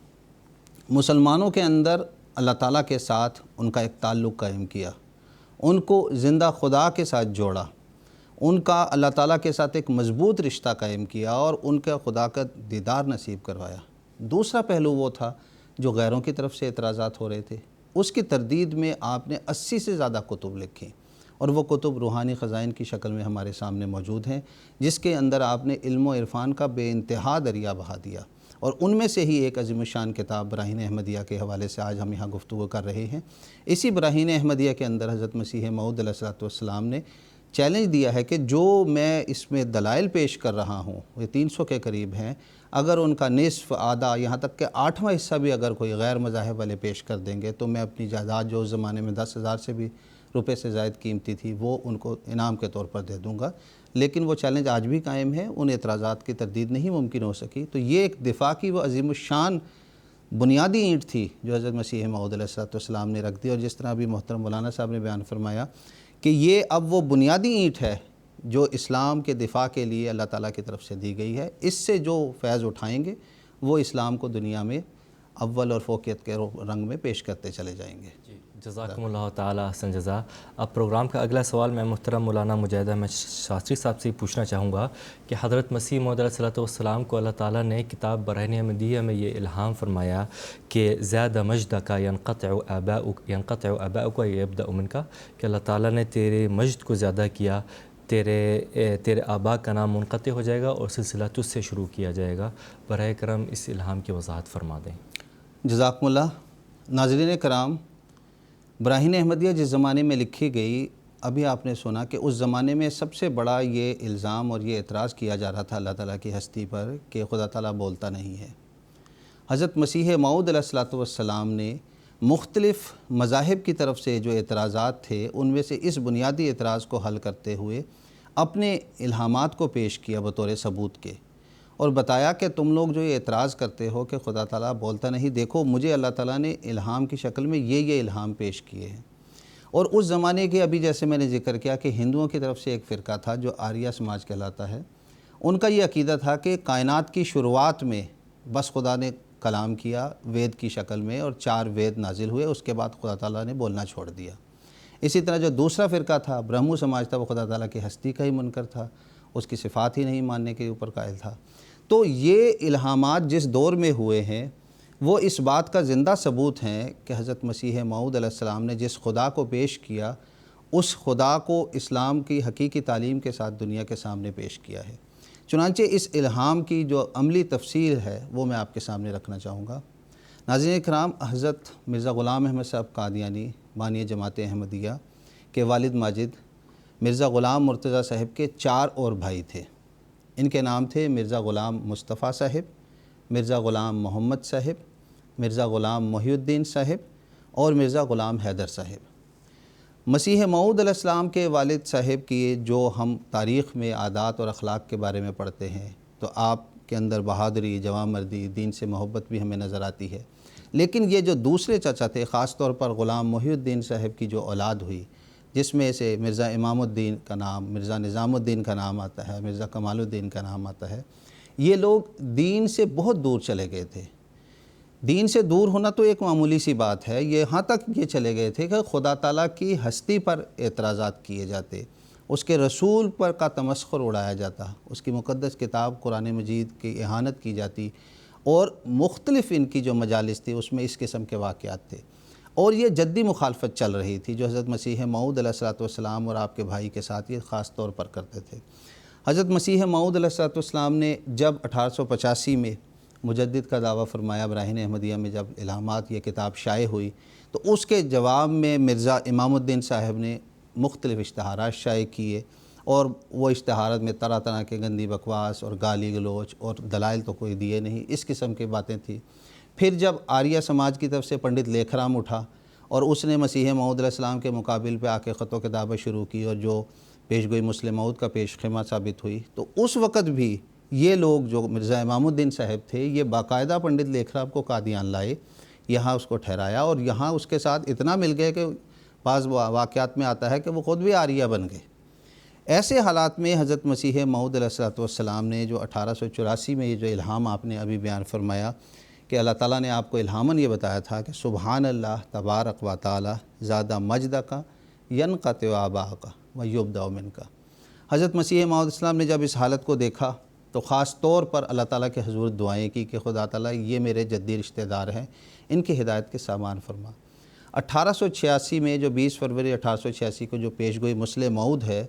مسلمانوں کے اندر اللہ تعالیٰ کے ساتھ ان کا ایک تعلق قائم کیا، ان کو زندہ خدا کے ساتھ جوڑا، ان کا اللہ تعالیٰ کے ساتھ ایک مضبوط رشتہ قائم کیا، اور ان کا خدا کا دیدار نصیب کروایا. دوسرا پہلو وہ تھا جو غیروں کی طرف سے اعتراضات ہو رہے تھے. اس کی تردید میں آپ نے 80 سے زیادہ کتب لکھی، اور وہ کتب روحانی خزائن کی شکل میں ہمارے سامنے موجود ہیں، جس کے اندر آپ نے علم و عرفان کا بے انتہا دریا بہا دیا. اور ان میں سے ہی ایک عظیم الشان کتاب براہین احمدیہ کے حوالے سے آج ہم یہاں گفتگو کر رہے ہیں. اسی براہین احمدیہ کے اندر حضرت مسیح موعود علیہ السلام نے چیلنج دیا ہے کہ جو میں اس میں دلائل پیش کر رہا ہوں یہ 300 کے قریب ہیں، اگر ان کا نصف آدھا یہاں تک کہ 8واں حصہ بھی اگر کوئی غیر مذاہب والے پیش کر دیں گے تو میں اپنی جائیداد جو اس زمانے میں 10,000 سے بھی روپے سے زائد قیمتی تھی وہ ان کو انعام کے طور پر دے دوں گا۔ لیکن وہ چیلنج آج بھی قائم ہے، ان اعتراضات کی تردید نہیں ممکن ہو سکی۔ تو یہ ایک دفاع کی وہ عظیم الشان بنیادی اینٹ تھی جو حضرت مسیح موعود علیہ السلام نے رکھ دی، اور جس طرح ابھی محترم مولانا صاحب نے بیان فرمایا کہ یہ اب وہ بنیادی اینٹ ہے جو اسلام کے دفاع کے لیے اللہ تعالیٰ کی طرف سے دی گئی ہے۔ اس سے جو فیض اٹھائیں گے وہ اسلام کو دنیا میں اول اور فوقیت کے رنگ میں پیش کرتے چلے جائیں گے۔ جزاکم اللہ تعالیٰ احسن جزا۔ اب پروگرام کا اگلا سوال میں محترم مولانا مجاہد احمد شاستری صاحب سے پوچھنا چاہوں گا کہ حضرت مسیح موعود علیہ السلام کو اللہ تعالیٰ نے کتاب برہنہ احمدیہ میں یہ الہام فرمایا کہ زیاد مجدک ینقطع آباؤک یبدأ منک، کہ اللہ تعالیٰ نے تیرے مجد کو زیادہ کیا، تیرے آبا کا نام منقطع ہو جائے گا اور سلسلہ تجھ سے شروع کیا جائے گا۔ براہ کرم اس الہام کی وضاحت فرما دیں۔ جزاکم اللہ۔ ناظرین کرام، براہین احمدیہ جس زمانے میں لکھی گئی، ابھی آپ نے سنا کہ اس زمانے میں سب سے بڑا یہ الزام اور یہ اعتراض کیا جا رہا تھا اللہ تعالیٰ کی ہستی پر کہ خدا تعالیٰ بولتا نہیں ہے۔ حضرت مسیح موعود علیہ السلام نے مختلف مذاہب کی طرف سے جو اعتراضات تھے ان میں سے اس بنیادی اعتراض کو حل کرتے ہوئے اپنے الہامات کو پیش کیا بطور ثبوت کے، اور بتایا کہ تم لوگ جو یہ اعتراض کرتے ہو کہ خدا تعالیٰ بولتا نہیں، دیکھو مجھے اللہ تعالیٰ نے الہام کی شکل میں یہ الہام پیش کیے ہیں۔ اور اس زمانے کے ابھی جیسے میں نے ذکر کیا کہ ہندوؤں کی طرف سے ایک فرقہ تھا جو آریہ سماج کہلاتا ہے، ان کا یہ عقیدہ تھا کہ کائنات کی شروعات میں بس خدا نے کلام کیا وید کی شکل میں اور 4 وید نازل ہوئے، اس کے بعد خدا تعالیٰ نے بولنا چھوڑ دیا۔ اسی طرح جو دوسرا فرقہ تھا برہمو سماج تھا، وہ خدا تعالیٰ کی ہستی کا ہی منکر تھا، اس کی صفات ہی نہیں ماننے کے اوپر قائل تھا۔ تو یہ الہامات جس دور میں ہوئے ہیں وہ اس بات کا زندہ ثبوت ہیں کہ حضرت مسیح موعود علیہ السلام نے جس خدا کو پیش کیا اس خدا کو اسلام کی حقیقی تعلیم کے ساتھ دنیا کے سامنے پیش کیا ہے۔ چنانچہ اس الہام کی جو عملی تفصیل ہے وہ میں آپ کے سامنے رکھنا چاہوں گا۔ ناظرین کرام، حضرت مرزا غلام احمد صاحب قادیانی بانی جماعت احمدیہ کے والد ماجد مرزا غلام مرتضیٰ صاحب کے 4 اور بھائی تھے۔ ان کے نام تھے مرزا غلام مصطفیٰ صاحب، مرزا غلام محمد صاحب، مرزا غلام محی الدین صاحب اور مرزا غلام حیدر صاحب۔ مسیح موعود علیہ السلام کے والد صاحب کی جو ہم تاریخ میں عادات اور اخلاق کے بارے میں پڑھتے ہیں تو آپ کے اندر بہادری، جوانمردی، دین سے محبت بھی ہمیں نظر آتی ہے۔ لیکن یہ جو دوسرے چچا تھے، خاص طور پر غلام محی الدین صاحب کی جو اولاد ہوئی، جس میں سے مرزا امام الدین کا نام، مرزا نظام الدین کا نام آتا ہے، مرزا کمال الدین کا نام آتا ہے، یہ لوگ دین سے بہت دور چلے گئے تھے۔ دین سے دور ہونا تو ایک معمولی سی بات ہے، یہاں تک یہ چلے گئے تھے کہ خدا تعالیٰ کی ہستی پر اعتراضات کیے جاتے، اس کے رسول پر کا تمسخر اڑایا جاتا، اس کی مقدس کتاب قرآن مجید کی اہانت کی جاتی، اور مختلف ان کی جو مجالس تھی اس میں اس قسم کے واقعات تھے، اور یہ جدی مخالفت چل رہی تھی جو حضرت مسیح موعود علیہ السلام اور آپ کے بھائی کے ساتھ یہ خاص طور پر کرتے تھے۔ حضرت مسیح موعود علیہ السلام نے جب 1885 میں مجدد کا دعویٰ فرمایا، براہین احمدیہ میں جب الہامات یہ کتاب شائع ہوئی تو اس کے جواب میں مرزا امام الدین صاحب نے مختلف اشتہارات شائع کیے، اور وہ اشتہارات میں طرح طرح کے گندی بکواس اور گالی گلوچ اور دلائل تو کوئی دیے نہیں، اس قسم کی باتیں تھیں۔ پھر جب آریہ سماج کی طرف سے پنڈت لیکھ رام اٹھا اور اس نے مسیح موعود علیہ السلام کے مقابل پہ آ کے خط و کتابت شروع کی اور جو پیش گوئی مسلم موعود کا پیش خیمہ ثابت ہوئی، تو اس وقت بھی یہ لوگ جو مرزا امام الدین صاحب تھے یہ باقاعدہ پنڈت لیکھ رام کو قادیان لائے، یہاں اس کو ٹھہرایا، اور یہاں اس کے ساتھ اتنا مل گئے کہ بعض واقعات میں آتا ہے کہ وہ خود بھی آریہ بن گئے۔ ایسے حالات میں حضرت مسیح موعود علیہ السلام نے جو 1884 میں یہ جو الہام آپ نے ابھی بیان فرمایا کہ اللہ تعالیٰ نے آپ کو الہاماً یہ بتایا تھا کہ سبحان اللہ تبارک و تعالی زادہ مجدہ کا ینقطع آباء کا و یبدأ منک۔ حضرت مسیح موعود السلام نے جب اس حالت کو دیکھا تو خاص طور پر اللہ تعالیٰ کے حضور دعائیں کی کہ خدا تعالیٰ یہ میرے جدی رشتہ دار ہیں، ان کی ہدایت کے سامان فرما۔ 1886 میں جو 20 فروری 1886 کو جو پیش گوئی مسلم موعود ہے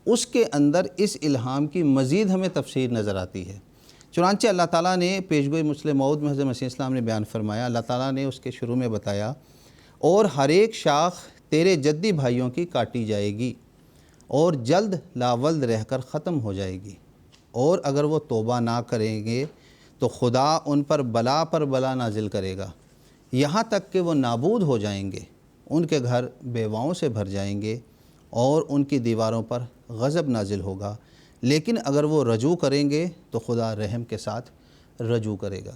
اس کے اندر اس الہام کی مزید ہمیں تفسیر نظر آتی ہے۔ چنانچہ اللہ تعالیٰ نے پیش گوئی مسلم موعود میں حضرت مسیح السلام نے بیان فرمایا، اللہ تعالیٰ نے اس کے شروع میں بتایا، اور ہر ایک شاخ تیرے جدی بھائیوں کی کاٹی جائے گی، اور جلد لاولد رہ کر ختم ہو جائے گی، اور اگر وہ توبہ نہ کریں گے تو خدا ان پر بلا نازل کرے گا، یہاں تک کہ وہ نابود ہو جائیں گے، ان کے گھر بیواؤں سے بھر جائیں گے اور ان کی دیواروں پر غضب نازل ہوگا، لیکن اگر وہ رجوع کریں گے تو خدا رحم کے ساتھ رجوع کرے گا۔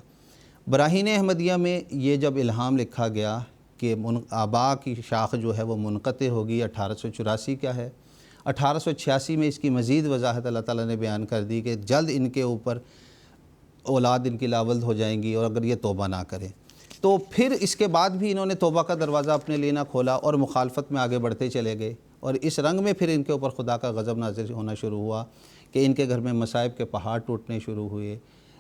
براہین احمدیہ میں یہ جب الہام لکھا گیا کہ آبا کی شاخ جو ہے وہ منقطع ہوگی، 1884 کیا ہے، 1886 میں اس کی مزید وضاحت اللہ تعالیٰ نے بیان کر دی کہ جلد ان کے اوپر اولاد ان کی لاولد ہو جائیں گی، اور اگر یہ توبہ نہ کریں تو پھر اس کے بعد بھی انہوں نے توبہ کا دروازہ اپنے لیے نہ کھولا اور مخالفت میں آگے بڑھتے چلے گئے، اور اس رنگ میں پھر ان کے اوپر خدا کا غضب نازل ہونا شروع ہوا کہ ان کے گھر میں مصائب کے پہاڑ ٹوٹنے شروع ہوئے،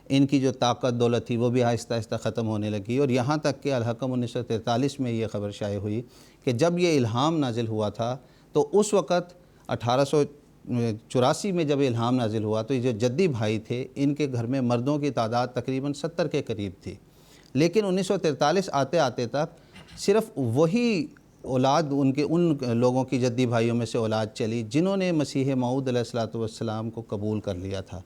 ان کی جو طاقت دولت تھی وہ بھی آہستہ آہستہ ختم ہونے لگی، اور یہاں تک کہ الحکم 1943 میں یہ خبر شائع ہوئی کہ جب یہ الہام نازل ہوا تھا تو اس وقت 1884 میں جب الہام نازل ہوا تو یہ جو جدی بھائی تھے ان کے گھر میں مردوں کی تعداد تقریباً 70 کے قریب تھی، لیکن 1943 آتے آتے تک صرف وہی اولاد ان لوگوں کی جدی بھائیوں میں سے اولاد چلی جنہوں نے مسیح موعود علیہ الصلوۃ والسلام کو قبول کر لیا تھا،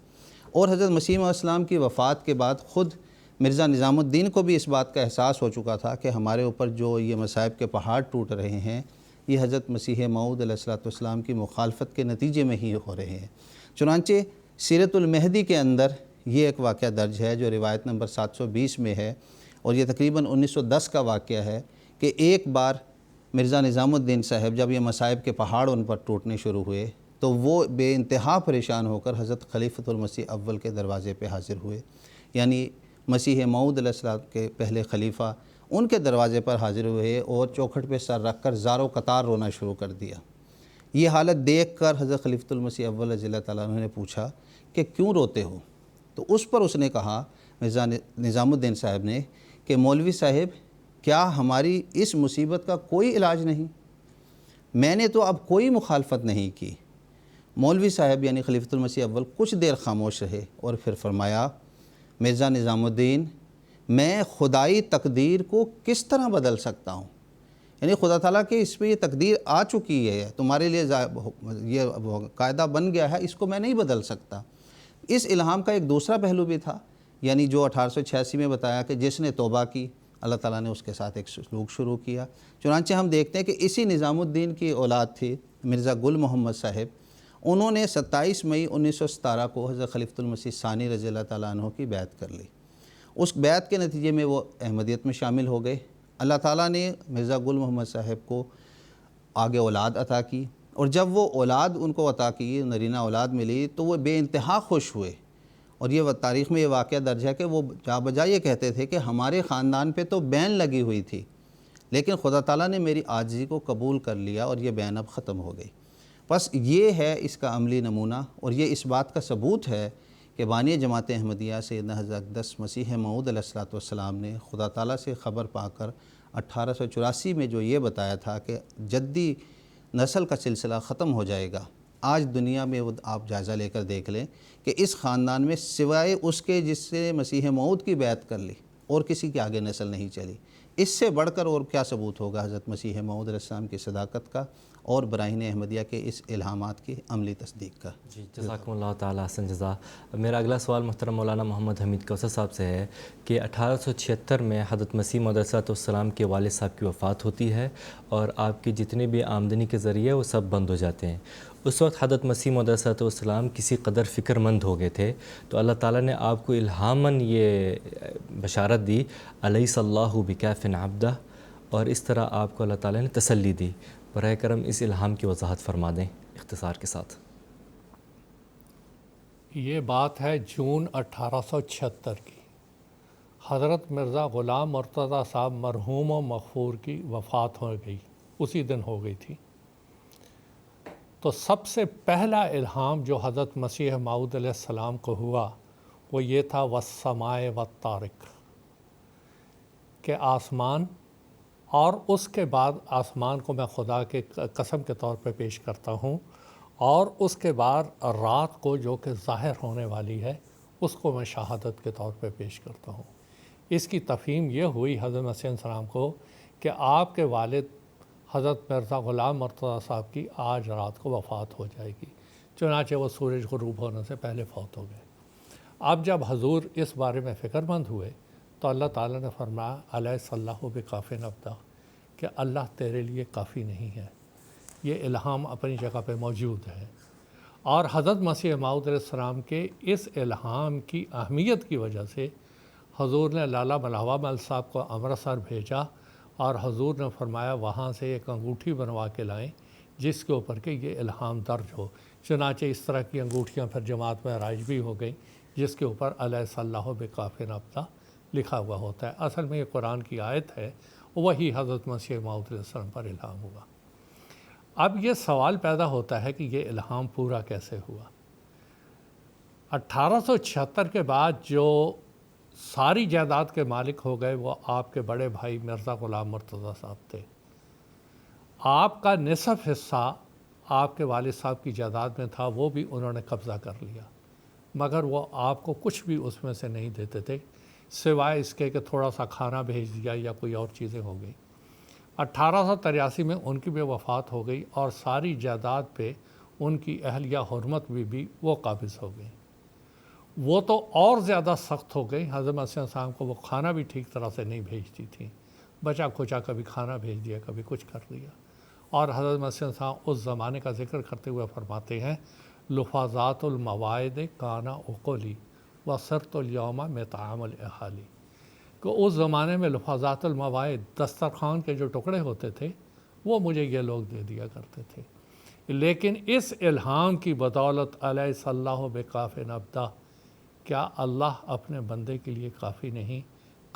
اور حضرت مسیح علیہ السلام کی وفات کے بعد خود مرزا نظام الدین کو بھی اس بات کا احساس ہو چکا تھا کہ ہمارے اوپر جو یہ مصائب کے پہاڑ ٹوٹ رہے ہیں یہ حضرت مسیح موعود علیہ الصلوۃ والسلام کی مخالفت کے نتیجے میں ہی ہو رہے ہیں۔ چنانچہ سیرت المہدی کے اندر یہ ایک واقعہ درج ہے جو روایت نمبر 720 میں ہے، اور یہ تقریباً 1910 کا واقعہ ہے کہ ایک بار مرزا نظام الدین صاحب جب یہ مصائب کے پہاڑ ان پر ٹوٹنے شروع ہوئے تو وہ بے انتہا پریشان ہو کر حضرت خلیفۃ المسیح اول کے دروازے پہ حاضر ہوئے، یعنی مسیح موعود علیہ السلام کے پہلے خلیفہ ان کے دروازے پر حاضر ہوئے اور چوکھٹ پہ سر رکھ کر زار و قطار رونا شروع کر دیا۔ یہ حالت دیکھ کر حضرت خلیفۃ المسیح اول رضی اللہ تعالیٰ عنہ نے پوچھا کہ کیوں روتے ہو؟ تو اس پر اس نے کہا مرزا نظام الدین صاحب نے کہ مولوی صاحب کیا ہماری اس مصیبت کا کوئی علاج نہیں؟ میں نے تو اب کوئی مخالفت نہیں کی۔ مولوی صاحب یعنی خلیفۃ المسیح اول کچھ دیر خاموش رہے اور پھر فرمایا، مرزا نظام الدین میں خدائی تقدیر کو کس طرح بدل سکتا ہوں؟ یعنی خدا تعالیٰ کہ اس پہ یہ تقدیر آ چکی ہے، تمہارے لیے یہ قاعدہ بن گیا ہے، اس کو میں نہیں بدل سکتا۔ اس الہام کا ایک دوسرا پہلو بھی تھا، یعنی جو 1886 میں بتایا کہ جس نے توبہ کی اللہ تعالیٰ نے اس کے ساتھ ایک سلوک شروع کیا۔ چنانچہ ہم دیکھتے ہیں کہ اسی نظام الدین کی اولاد تھی مرزا گل محمد صاحب، انہوں نے 27 مئی 1917 کو حضرت خلیفۃ المسیح ثانی رضی اللہ تعالیٰ عنہ کی بیعت کر لی۔ اس بیعت کے نتیجے میں وہ احمدیت میں شامل ہو گئے۔ اللہ تعالیٰ نے مرزا گل محمد صاحب کو آگے اولاد عطا کی، اور جب وہ اولاد ان کو عطا کی، نرینہ اولاد ملی، تو وہ بے انتہا خوش ہوئے، اور یہ تاریخ میں یہ واقعہ درج ہے کہ وہ جا بجا یہ کہتے تھے کہ ہمارے خاندان پہ تو بین لگی ہوئی تھی، لیکن خدا تعالیٰ نے میری عاجزی کو قبول کر لیا اور یہ بین اب ختم ہو گئی۔ بس یہ ہے اس کا عملی نمونہ، اور یہ اس بات کا ثبوت ہے کہ بانی جماعت احمدیہ سیدنا حضرت اقدس مسیح موعود علیہ الصلوۃ والسلام نے خدا تعالیٰ سے خبر پا کر 1884 میں جو یہ بتایا تھا کہ جدی نسل کا سلسلہ ختم ہو جائے گا، آج دنیا میں وہ آپ جائزہ لے کر دیکھ لیں کہ اس خاندان میں سوائے اس کے جس سے مسیح موعود کی بیعت کر لی اور کسی کے آگے نسل نہیں چلی۔ اس سے بڑھ کر اور کیا ثبوت ہوگا حضرت مسیح موعود علیہ السلام کی صداقت کا اور براہین احمدیہ کے اس الہامات کی عملی تصدیق کا۔ جی، جزاکم اللہ تعالیٰ احسن جزا۔ میرا اگلا سوال محترم مولانا محمد حمید کوثر صاحب سے ہے کہ 1876 میں حضرت مسیح موعود علیہ السلام کے والد صاحب کی وفات ہوتی ہے اور آپ کی جتنے بھی آمدنی کے ذریعے وہ سب بند ہو جاتے ہیں۔ اس وقت حضرت مسیح موعود علیہ السلام کسی قدر فکر مند ہو گئے تھے، تو اللہ تعالیٰ نے آپ کو الہاماً یہ بشارت دی، الیس اللہ بکاف عبدہ، اور اس طرح آپ کو اللہ تعالیٰ نے تسلی دی۔ براہ کرم اس الہام کی وضاحت فرما دیں اختصار کے ساتھ۔ یہ بات ہے جون 1876 کی، حضرت مرزا غلام مرتضیٰ صاحب مرحوم و مغفور کی وفات ہو گئی، اسی دن ہو گئی تھی۔ تو سب سے پہلا الہام جو حضرت مسیح موعود علیہ السلام کو ہوا وہ یہ تھا والسماء والطارق، کہ آسمان، اور اس کے بعد آسمان کو میں خدا کے قسم کے طور پہ پیش کرتا ہوں، اور اس کے بعد رات کو جو کہ ظاہر ہونے والی ہے اس کو میں شہادت کے طور پہ پیش کرتا ہوں۔ اس کی تفہیم یہ ہوئی حضرت مسیح علیہ السلام کو کہ آپ کے والد حضرت مرزا غلام مرتضیٰ صاحب کی آج رات کو وفات ہو جائے گی، چنانچہ وہ سورج غروب ہونے سے پہلے فوت ہو گئے۔ اب جب حضور اس بارے میں فکر مند ہوئے تو اللہ تعالیٰ نے فرمایا الیس اللہ بکافٍ عبدہ، کہ اللہ تیرے لیے کافی نہیں ہے۔ یہ الہام اپنی جگہ پہ موجود ہے، اور حضرت مسیح موعود علیہ السلام کے اس الہام کی اہمیت کی وجہ سے حضور نے لالا ملاحہ مل صاحب کو امرتسر بھیجا، اور حضور نے فرمایا وہاں سے ایک انگوٹھی بنوا کے لائیں جس کے اوپر کہ یہ الہام درج ہو۔ چنانچہ اس طرح کی انگوٹھیاں پھر جماعت میں رائج بھی ہو گئیں جس کے اوپر الیس اللہ بکافٍ عبدہ لکھا ہوا ہوتا ہے۔ اصل میں یہ قرآن کی آیت ہے، وہی حضرت مسیح موعود علیہ السلام پر الہام ہوا۔ اب یہ سوال پیدا ہوتا ہے کہ یہ الہام پورا کیسے ہوا؟ 1876 کے بعد جو ساری جائیداد کے مالک ہو گئے وہ آپ کے بڑے بھائی مرزا غلام مرتضیٰ صاحب تھے۔ آپ کا نصف حصہ آپ کے والد صاحب کی جائیداد میں تھا، وہ بھی انہوں نے قبضہ کر لیا، مگر وہ آپ کو کچھ بھی اس میں سے نہیں دیتے تھے سوائے اس کے کہ تھوڑا سا کھانا بھیج دیا یا کوئی اور چیزیں ہو گئی۔ 1883 میں ان کی بھی وفات ہو گئی، اور ساری جائیداد پہ ان کی اہلیہ حرمت بھی وہ قابض ہو گئی۔ وہ تو اور زیادہ سخت ہو گئی، حضرت مسیح صاحب کو وہ کھانا بھی ٹھیک طرح سے نہیں بھیجتی تھیں، بچا کھچا کبھی کھانا بھیج دیا، کبھی کچھ کر دیا۔ اور حضرت مسیح صاحب اس زمانے کا ذکر کرتے ہوئے فرماتے ہیں لفاظات المواعد کانا اقولی وصرت الیوم مطعم الاہالی، کہ اس زمانے میں لفاظات المواعد دسترخوان کے جو ٹکڑے ہوتے تھے وہ مجھے یہ لوگ دے دیا کرتے تھے، لیکن اس الہام کی بدولت الیس اللہ بکافٍ عبدہ، کیا اللہ اپنے بندے کے لیے کافی نہیں؟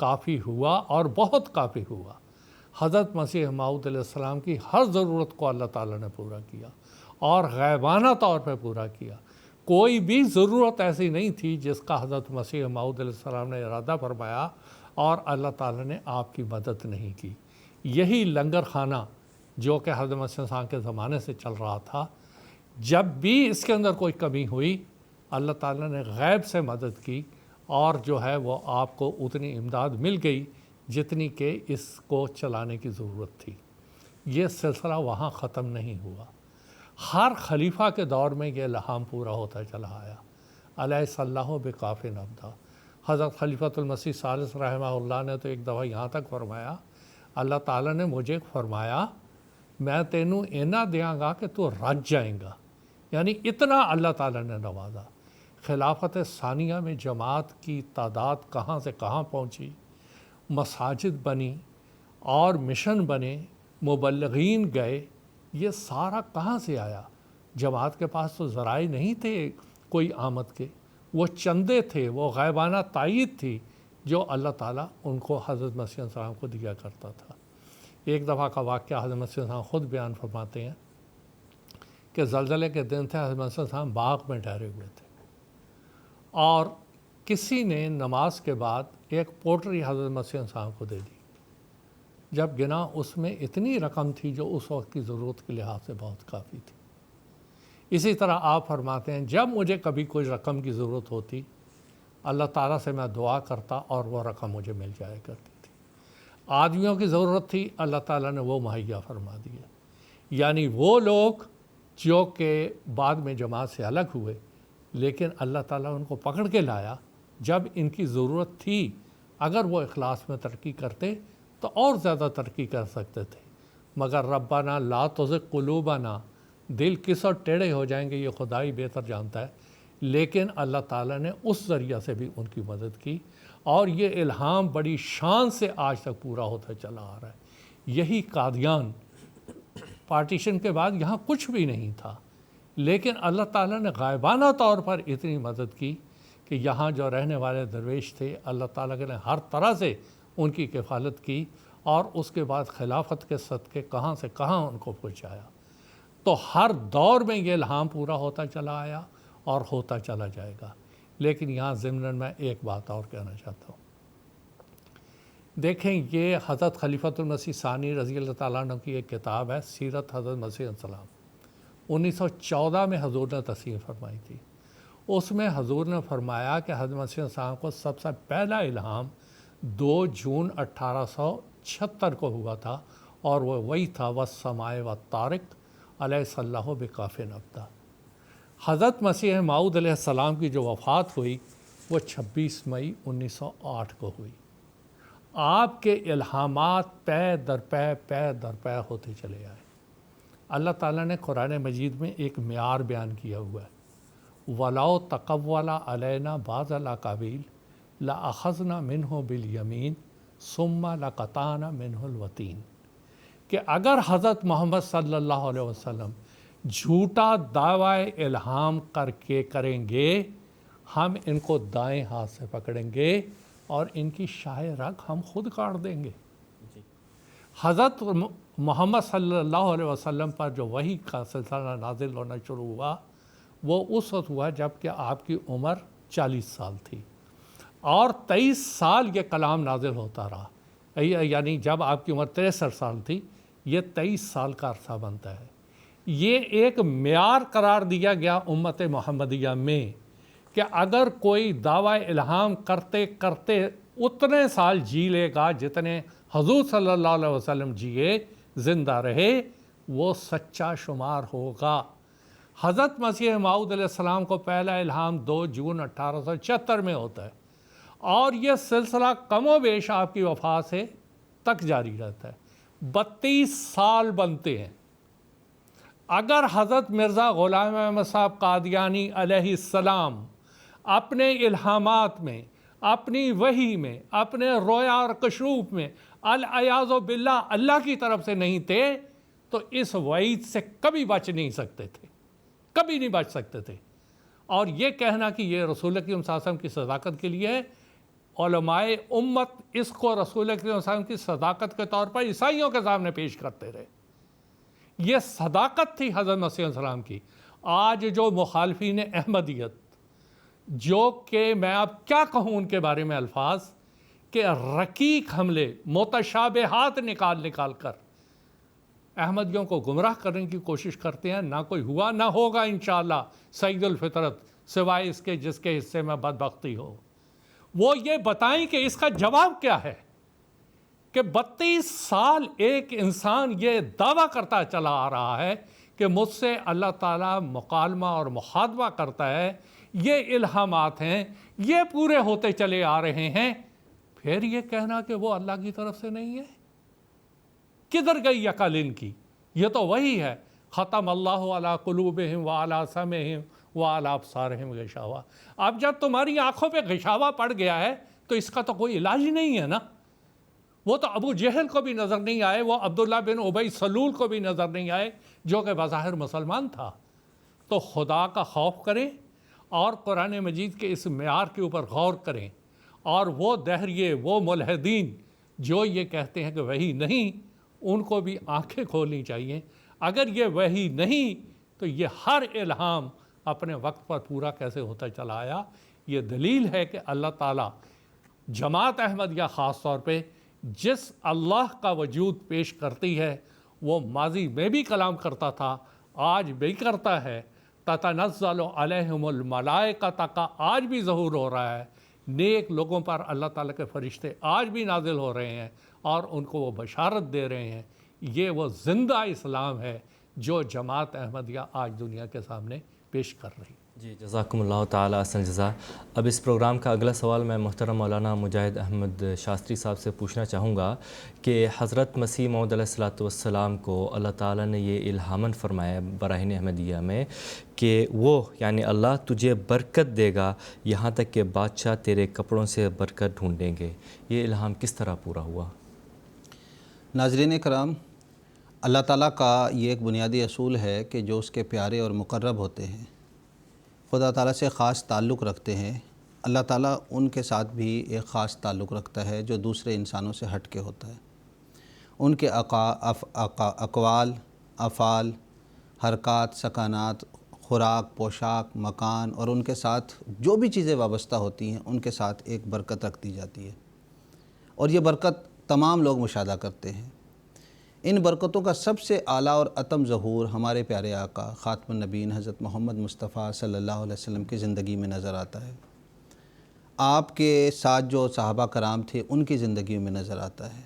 کافی ہوا، اور بہت کافی ہوا۔ حضرت مسیح موعود علیہ السلام کی ہر ضرورت کو اللہ تعالیٰ نے پورا کیا، اور غیبانہ طور پہ پورا کیا۔ کوئی بھی ضرورت ایسی نہیں تھی جس کا حضرت مسیح موعود علیہ السلام نے ارادہ فرمایا اور اللہ تعالیٰ نے آپ کی مدد نہیں کی۔ یہی لنگر خانہ جو کہ حضرت مسیح السلام کے زمانے سے چل رہا تھا، جب بھی اس کے اندر کوئی کمی ہوئی اللہ تعالیٰ نے غیب سے مدد کی، اور جو ہے وہ آپ کو اتنی امداد مل گئی جتنی کہ اس کو چلانے کی ضرورت تھی۔ یہ سلسلہ وہاں ختم نہیں ہوا، ہر خلیفہ کے دور میں یہ الہام پورا ہوتا چلا آیا۔ الیس اللہ بکافٍ عبدہ، حضرت خلیفۃ المسیح ثالث رحمہ اللہ نے تو ایک دفعہ یہاں تک فرمایا اللہ تعالیٰ نے مجھے فرمایا میں تینوں اینا دیاں گا کہ تو رج جائیں گا، یعنی اتنا اللہ تعالیٰ نے نوازا۔ خلافت ثانیہ میں جماعت کی تعداد کہاں سے کہاں پہنچی، مساجد بنی اور مشن بنے، مبلغین گئے، یہ سارا کہاں سے آیا؟ جماعت کے پاس تو ذرائع نہیں تھے کوئی آمد کے، وہ چندے تھے، وہ غیبانہ تائید تھی جو اللہ تعالیٰ ان کو حضرت مسیح السلام کو دیا کرتا تھا۔ ایک دفعہ کا واقعہ حضرت مسیح السلام خود بیان فرماتے ہیں کہ زلزلے کے دن تھے، حضرت مسیح السلام باغ میں ٹھہرے ہوئے تھے، اور کسی نے نماز کے بعد ایک پوٹری حضرت مسیح السلام کو دے دی۔ جب گنا اس میں اتنی رقم تھی جو اس وقت کی ضرورت کے لحاظ سے بہت کافی تھی۔ اسی طرح آپ فرماتے ہیں جب مجھے کبھی کوئی رقم کی ضرورت ہوتی اللہ تعالیٰ سے میں دعا کرتا اور وہ رقم مجھے مل جایا کرتی تھی۔ آدمیوں کی ضرورت تھی، اللہ تعالیٰ نے وہ مہیا فرما دیا، یعنی وہ لوگ جو کہ بعد میں جماعت سے الگ ہوئے لیکن اللہ تعالیٰ ان کو پکڑ کے لایا جب ان کی ضرورت تھی۔ اگر وہ اخلاص میں ترقی کرتے تو اور زیادہ ترقی کر سکتے تھے، مگر ربنا لا تزغ قلوبنا، دل کس اور ٹیڑھے ہو جائیں گے یہ خدا ہی بہتر جانتا ہے، لیکن اللہ تعالیٰ نے اس ذریعہ سے بھی ان کی مدد کی، اور یہ الہام بڑی شان سے آج تک پورا ہوتا چلا آ رہا ہے۔ یہی قادیان، پارٹیشن کے بعد یہاں کچھ بھی نہیں تھا، لیکن اللہ تعالیٰ نے غائبانہ طور پر اتنی مدد کی کہ یہاں جو رہنے والے درویش تھے اللہ تعالیٰ نے ہر طرح سے ان کی کفالت کی، اور اس کے بعد خلافت کے صدقے کہاں سے کہاں ان کو پہنچایا۔ تو ہر دور میں یہ الہام پورا ہوتا چلا آیا اور ہوتا چلا جائے گا۔ لیکن یہاں ضمناً میں ایک بات اور کہنا چاہتا ہوں۔ دیکھیں یہ حضرت خلیفۃ المسیح ثانی رضی اللہ تعالیٰ عنہ کی ایک کتاب ہے، سیرت حضرت مسیح السلام، 1914 میں حضور نے تصحیح فرمائی تھی۔ اس میں حضور نے فرمایا کہ حضرت مسیح السلام کو سب سے پہلا الہام 2 جون 1876 کو ہوا تھا، اور وہ وہی تھا والسماء والطارق علیہ اللہ بکافٍ عبدا۔ حضرت مسیح موعود علیہ السلام کی جو وفات ہوئی وہ 26 مئی 1908 کو ہوئی۔ آپ کے الہامات پے در پے ہوتے چلے آئے۔ اللہ تعالیٰ نے قرآن مجید میں ایک معیار بیان کیا ہوا ہے، وَلَوْ تَقَوَّلَ عَلَيْنَا بَعْضَ الْأَقَاوِيلِ لَأَخَذْنَا مِنْهُ بِالْيَمِينِ ثُمَّ لَقَطَعْنَا مِنْهُ الْوَتِينَ، کہ اگر حضرت محمد صلی اللہ علیہ وسلم جھوٹا دعوی الہام کر کے کریں گے، ہم ان کو دائیں ہاتھ سے پکڑیں گے اور ان کی شاہ رگ ہم خود کاٹ دیں گے۔ حضرت محمد صلی اللہ علیہ وسلم پر جو وحی کا سلسلہ نازل ہونا شروع ہوا وہ اس وقت ہوا جب کہ آپ کی عمر 40 سال تھی، اور 23 سال یہ کلام نازل ہوتا رہا، یعنی جب آپ کی عمر 63 سال تھی، یہ 23 سال کا عرصہ بنتا ہے۔ یہ ایک معیار قرار دیا گیا امت محمدیہ میں کہ اگر کوئی دعوی الہام کرتے کرتے اتنے سال جی لے گا جتنے حضور صلی اللہ علیہ وسلم جیے، زندہ رہے، وہ سچا شمار ہوگا۔ حضرت مسیح موعود علیہ السلام کو پہلا الہام 2 جون 1876 میں ہوتا ہے، اور یہ سلسلہ کم و بیش آپ کی وفات سے تک جاری رہتا ہے، 32 سال بنتے ہیں۔ اگر حضرت مرزا غلام احمد صاحب قادیانی علیہ السلام اپنے الہامات میں، اپنی وحی میں، اپنے رویا اور کشوف میں العیاذ باللہ اللہ کی طرف سے نہیں تھے تو اس وعید سے کبھی بچ نہیں سکتے تھے، کبھی نہیں بچ سکتے تھے۔ اور یہ کہنا کہ یہ رسول اکرم صلی اللہ علیہ وسلم کی صداقت کے لیے ہے، علماء امت اس کو رسول اکرم صلی اللہ علیہ وسلم کی صداقت کے طور پر عیسائیوں کے سامنے پیش کرتے رہے۔ یہ صداقت تھی حضرت مسیح علیہ السلام کی۔ آج جو مخالفین احمدیت، جو کہ میں اب کیا کہوں ان کے بارے میں الفاظ، کہ رقیق حملے، متشابہات نکال کر احمدیوں کو گمراہ کرنے کی کوشش کرتے ہیں، نہ کوئی ہوا نہ ہوگا انشاءاللہ سعید الفطرت، سوائے اس کے جس کے حصے میں بدبختی ہو۔ وہ یہ بتائیں کہ اس کا جواب کیا ہے، کہ 32 سال ایک انسان یہ دعویٰ کرتا چلا آ رہا ہے کہ مجھ سے اللہ تعالیٰ مکالمہ اور مخاطبہ کرتا ہے، یہ الہامات ہیں، یہ پورے ہوتے چلے آ رہے ہیں، پھر یہ کہنا کہ وہ اللہ کی طرف سے نہیں ہے، کدھر گئی عقل ان کی؟ یہ تو وہی ہے، ختم اللہ علی قلوبہم وعلی سمعہم وعلی ابصارہم غشاوہ۔ اب جب تمہاری آنکھوں پہ غشاوہ پڑ گیا ہے تو اس کا تو کوئی علاج ہی نہیں ہے نا۔ وہ تو ابو جہل کو بھی نظر نہیں آئے، وہ عبداللہ بن ابی سلول کو بھی نظر نہیں آئے جو کہ بظاہر مسلمان تھا۔ تو خدا کا خوف کریں اور قرآن مجید کے اس معیار کے اوپر غور کریں، اور وہ دہریے، وہ ملحدین جو یہ کہتے ہیں کہ وحی نہیں، ان کو بھی آنکھیں کھولنی چاہیے۔ اگر یہ وحی نہیں تو یہ ہر الہام اپنے وقت پر پورا کیسے ہوتا چلا آیا؟ یہ دلیل ہے کہ اللہ تعالیٰ جماعت احمدیہ خاص طور پہ جس اللہ کا وجود پیش کرتی ہے وہ ماضی میں بھی کلام کرتا تھا، آج بھی کرتا ہے۔ تتنزل علیہم الملائکۃ کا آج بھی ظہور ہو رہا ہے، نیک لوگوں پر اللہ تعالیٰ کے فرشتے آج بھی نازل ہو رہے ہیں اور ان کو وہ بشارت دے رہے ہیں۔ یہ وہ زندہ اسلام ہے جو جماعت احمدیہ آج دنیا کے سامنے پیش کر رہی ہے۔ جی جزاکم اللہ تعالیٰ احسن الجزا۔ اب اس پروگرام کا اگلا سوال میں محترم مولانا مجاہد احمد شاستری صاحب سے پوچھنا چاہوں گا کہ حضرت مسیح موعود علیہ السلام کو اللہ تعالیٰ نے یہ الہاماً فرمایا براہین احمدیہ میں کہ وہ یعنی اللہ تجھے برکت دے گا یہاں تک کہ بادشاہ تیرے کپڑوں سے برکت ڈھونڈیں گے، یہ الہام کس طرح پورا ہوا؟ ناظرین کرام، اللہ تعالیٰ کا یہ ایک بنیادی اصول ہے کہ جو اس کے پیارے اور مقرب ہوتے ہیں، خدا تعالیٰ سے خاص تعلق رکھتے ہیں، اللہ تعالیٰ ان کے ساتھ بھی ایک خاص تعلق رکھتا ہے جو دوسرے انسانوں سے ہٹ کے ہوتا ہے۔ ان کے اقوال، افعال، حرکات، سکانات، خوراک، پوشاک، مکان اور ان کے ساتھ جو بھی چیزیں وابستہ ہوتی ہیں ان کے ساتھ ایک برکت رکھ دی جاتی ہے، اور یہ برکت تمام لوگ مشاہدہ کرتے ہیں۔ ان برکتوں کا سب سے اعلیٰ اور اتم ظہور ہمارے پیارے آقا خاتم النبیین حضرت محمد مصطفیٰ صلی اللہ علیہ وسلم کی زندگی میں نظر آتا ہے، آپ کے ساتھ جو صحابہ کرام تھے ان کی زندگی میں نظر آتا ہے۔